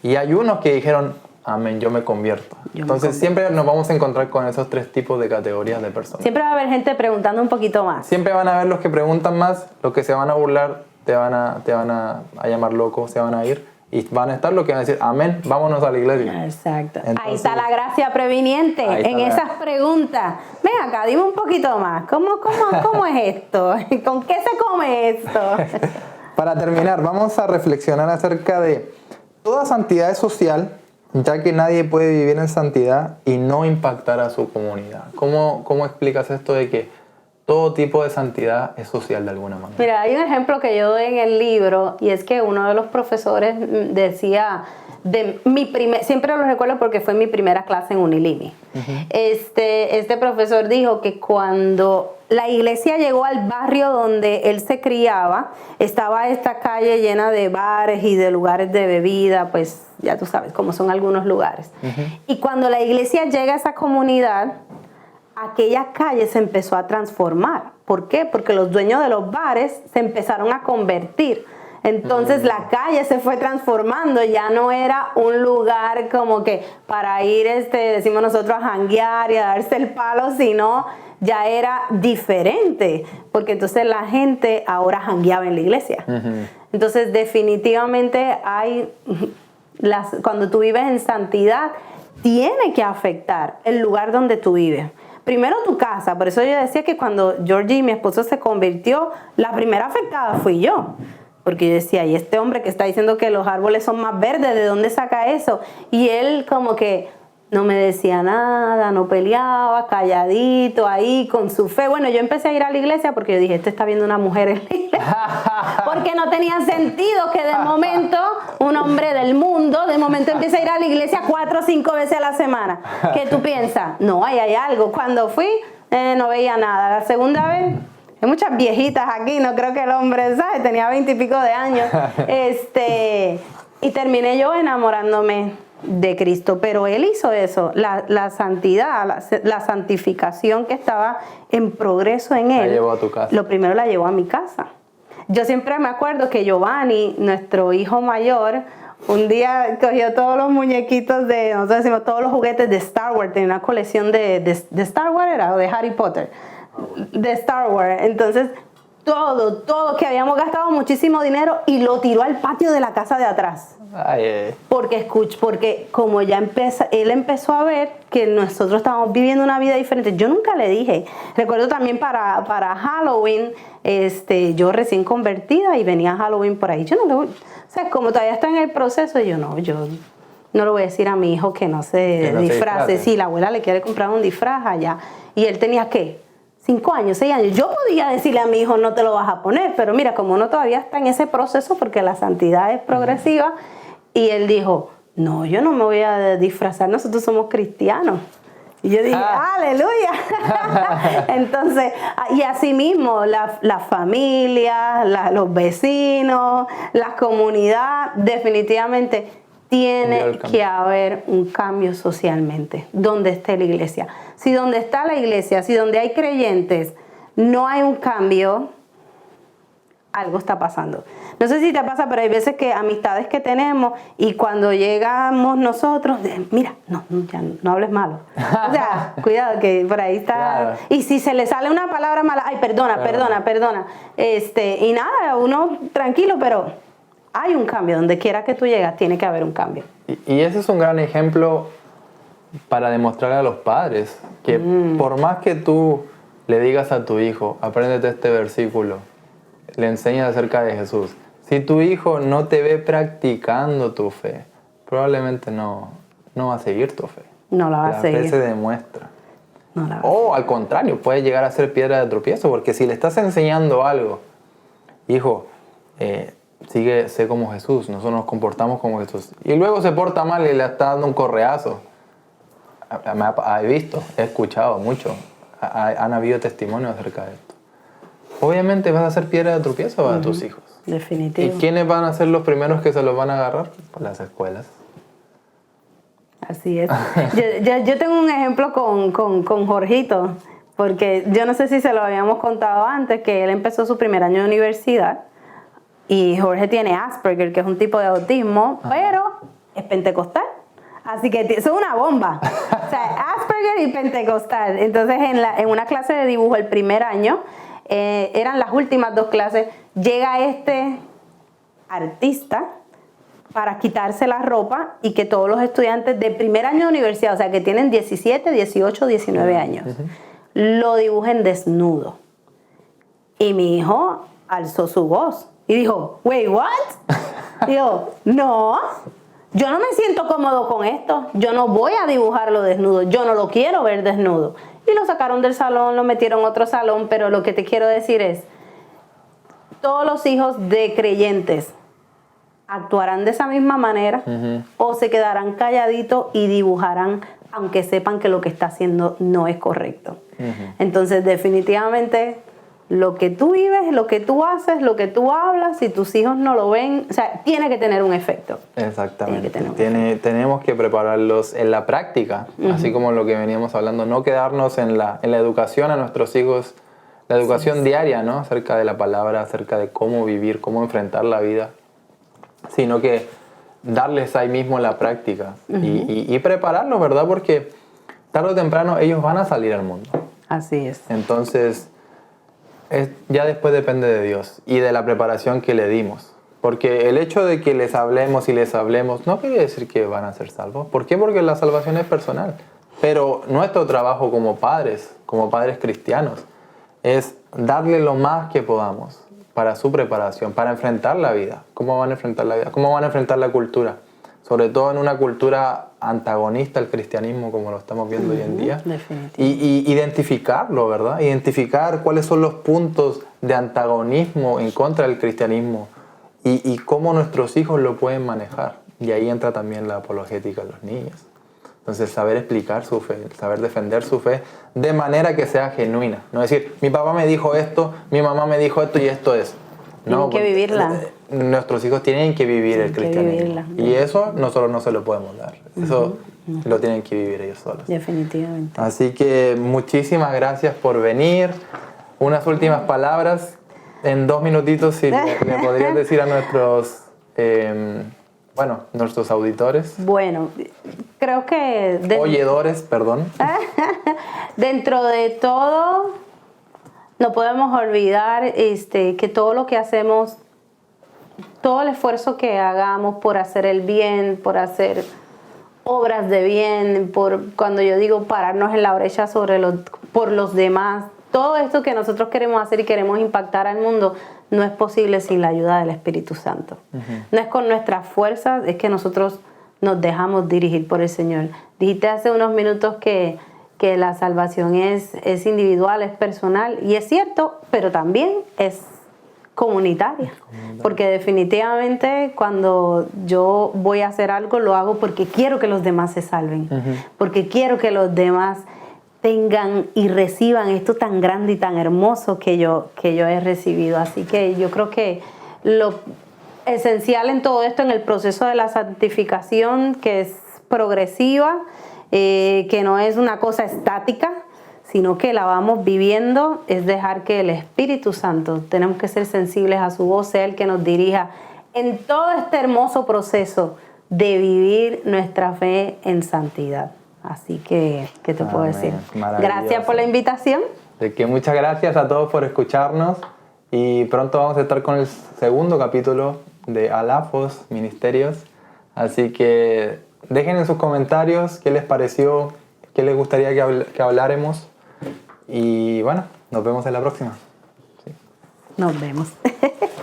Y hay unos que dijeron, amén, yo me convierto. Entonces siempre nos vamos a encontrar con esos tres tipos de categorías de personas. Siempre va a haber gente preguntando un poquito más. Siempre van a haber los que preguntan más, los que se van a burlar, te van a llamar loco, se van a ir. Y van a estar los que van a decir, amén, vámonos a la iglesia. Exacto. Entonces, ahí está la gracia previniente, en esas preguntas. Ven acá, dime un poquito más. ¿Cómo es esto? ¿Con qué se come esto? Para terminar, vamos a reflexionar acerca de toda santidad es social, ya que nadie puede vivir en santidad y no impactar a su comunidad. ¿Cómo explicas esto de que todo tipo de santidad es social de alguna manera? Mira, hay un ejemplo que yo doy en el libro, y es que uno de los profesores decía, siempre lo recuerdo porque fue mi primera clase en Unilimi. Este profesor dijo que cuando la iglesia llegó al barrio donde él se criaba, estaba esta calle llena de bares y de lugares de bebida, pues ya tú sabes cómo son algunos lugares. Y cuando la iglesia llega a esa comunidad, aquella calle se empezó a transformar. ¿Por qué? Porque los dueños de los bares se empezaron a convertir. Entonces la calle se fue transformando, ya no era un lugar como que para ir, decimos nosotros, a janguear y a darse el palo, sino ya era diferente, porque entonces la gente ahora jangueaba en la iglesia. Entonces definitivamente cuando tú vives en santidad, tiene que afectar el lugar donde tú vives. Primero tu casa, por eso yo decía que cuando Georgie, mi esposo, se convirtió, la primera afectada fui yo. Porque yo decía, y este hombre que está diciendo que los árboles son más verdes, ¿de dónde saca eso? Y él como que no me decía nada, no peleaba, calladito ahí con su fe. Bueno, yo empecé a ir a la iglesia porque yo dije, este está viendo una mujer en la iglesia. Porque no tenía sentido que de momento un hombre del mundo, de momento empiece a ir a la iglesia 4 o 5 veces a la semana. ¿Qué tú piensas? No, ahí hay algo. Cuando fui, no veía nada. La segunda vez, hay muchas viejitas aquí, no creo que el hombre, ¿sabes? Tenía 20 y pico de años. Y terminé yo enamorándome de Cristo, pero Él hizo eso, la santidad, la santificación que estaba en progreso en Él. La llevó a tu casa. Lo primero la llevó a mi casa. Yo siempre me acuerdo que Giovanni, nuestro hijo mayor, un día cogió todos los muñequitos nosotros decimos todos los juguetes de Star Wars, tenía una colección de Star Wars, ¿era? O de Harry Potter, de Star Wars. Entonces, todo, que habíamos gastado muchísimo dinero y lo tiró al patio de la casa de atrás. Porque como él empezó a ver que nosotros estábamos viviendo una vida diferente. Yo nunca le dije. Recuerdo también para Halloween, yo recién convertida y venía Halloween por ahí. Yo no le voy, o sea, como todavía está en el proceso, yo no le voy a decir a mi hijo que no se disfrace. Sí, la abuela le quiere comprar un disfraz allá. Y él tenía, ¿qué? 5 años, 6 años. Yo podía decirle a mi hijo, no te lo vas a poner, pero mira, como uno todavía está en ese proceso, porque la santidad es progresiva, y él dijo, no, yo no me voy a disfrazar, nosotros somos cristianos. Y yo dije, ¡aleluya! Entonces, y así mismo, la familia, los vecinos, la comunidad, definitivamente tiene que haber un cambio socialmente, donde esté la iglesia. Si donde está la iglesia, si donde hay creyentes, no hay un cambio, algo está pasando. No sé si te pasa, pero hay veces que amistades que tenemos y cuando llegamos nosotros, mira, ya no hables malo. O sea, cuidado que por ahí está. Claro. Y si se le sale una palabra mala, ay, perdona. Y nada, uno tranquilo, pero hay un cambio. Donde quiera que tú llegas, tiene que haber un cambio. Y ese es un gran ejemplo para demostrarle a los padres que por más que tú le digas a tu hijo, apréndete este versículo, le enseñas acerca de Jesús. Si tu hijo no te ve practicando tu fe, probablemente no va a seguir tu fe. No la va a seguir. La fe se demuestra. O al contrario, puede llegar a ser piedra de tropiezo, porque si le estás enseñando algo, hijo, sé como Jesús, nosotros nos comportamos como Jesús, y luego se porta mal y le está dando un correazo. He escuchado mucho, han habido testimonios acerca de esto. Obviamente vas a ser piedra de tropiezo para tus hijos. Definitivo. ¿Y quiénes van a ser los primeros que se los van a agarrar? Pues las escuelas. Así es. yo tengo un ejemplo con Jorgito, porque yo no sé si se lo habíamos contado antes, que él empezó su primer año de universidad y Jorge tiene Asperger, que es un tipo de autismo, pero es pentecostal. Así que eso es una bomba. O sea, Asperger y pentecostal. Entonces, en una clase de dibujo el primer año, eran las últimas 2 clases, llega este artista para quitarse la ropa y que todos los estudiantes de primer año de universidad, o sea que tienen 17, 18, 19 años, lo dibujen desnudo. Y mi hijo alzó su voz y dijo, wait, what? Dijo, no, yo no me siento cómodo con esto, yo no voy a dibujarlo desnudo, yo no lo quiero ver desnudo. Y lo sacaron del salón, lo metieron a otro salón, pero lo que te quiero decir es, todos los hijos de creyentes actuarán de esa misma manera o se quedarán calladitos y dibujarán aunque sepan que lo que está haciendo no es correcto. Entonces definitivamente lo que tú vives, lo que tú haces, lo que tú hablas, si tus hijos no lo ven, o sea, tiene que tener un efecto. Exactamente. Tenemos que prepararlos en la práctica, así como lo que veníamos hablando, no quedarnos en la educación a nuestros hijos, la educación diaria, ¿no? Acerca de la palabra, acerca de cómo vivir, cómo enfrentar la vida, sino que darles ahí mismo la práctica y prepararlos, ¿verdad? Porque tarde o temprano ellos van a salir al mundo. Así es. Entonces, ya después depende de Dios y de la preparación que le dimos. Porque el hecho de que les hablemos y les hablemos no quiere decir que van a ser salvos. ¿Por qué? Porque la salvación es personal. Pero nuestro trabajo como padres cristianos, es darle lo más que podamos. para su preparación, para enfrentar la vida. ¿Cómo van a enfrentar la vida? ¿Cómo van a enfrentar la cultura? Sobre todo en una cultura antagonista al cristianismo, como lo estamos viendo hoy en día. Y identificarlo, ¿verdad? Identificar cuáles son los puntos de antagonismo en contra del cristianismo y cómo nuestros hijos lo pueden manejar. Y ahí entra también la apologética de los niños. Entonces, saber explicar su fe, saber defender su fe de manera que sea genuina. No decir, mi papá me dijo esto, mi mamá me dijo esto y esto es. Tienen que vivirla. Nuestros hijos tienen que vivir el cristianismo. Y eso nosotros no se lo podemos dar. Eso lo tienen que vivir ellos solos. Definitivamente. Así que muchísimas gracias por venir. Unas últimas palabras. En 2 minutitos, si le podrías decir a nuestros... nuestros auditores. Bueno, creo que... Oyedores, perdón. Dentro de todo, no podemos olvidar que todo lo que hacemos, todo el esfuerzo que hagamos por hacer el bien, por hacer obras de bien, cuando yo digo pararnos en la brecha por los demás, todo esto que nosotros queremos hacer y queremos impactar al mundo, no es posible sin la ayuda del Espíritu Santo. No es con nuestras fuerzas, es que nosotros nos dejamos dirigir por el Señor. Dijiste hace unos minutos que la salvación es individual, es personal, y es cierto, pero también es comunitaria. Porque definitivamente cuando yo voy a hacer algo, lo hago porque quiero que los demás se salven, porque quiero que los demás tengan y reciban esto tan grande y tan hermoso que yo he recibido. Así que yo creo que lo esencial en todo esto, en el proceso de la santificación, que es progresiva, que no es una cosa estática, sino que la vamos viviendo, es dejar que el Espíritu Santo, tenemos que ser sensibles a su voz, sea el que nos dirija en todo este hermoso proceso de vivir nuestra fe en santidad. Así que, ¿qué te puedo decir? Gracias por la invitación. De que muchas gracias a todos por escucharnos y pronto vamos a estar con el segundo capítulo de Alafos Ministerios. Así que dejen en sus comentarios qué les pareció, qué les gustaría que habláramos. Y bueno, nos vemos en la próxima. Sí. Nos vemos.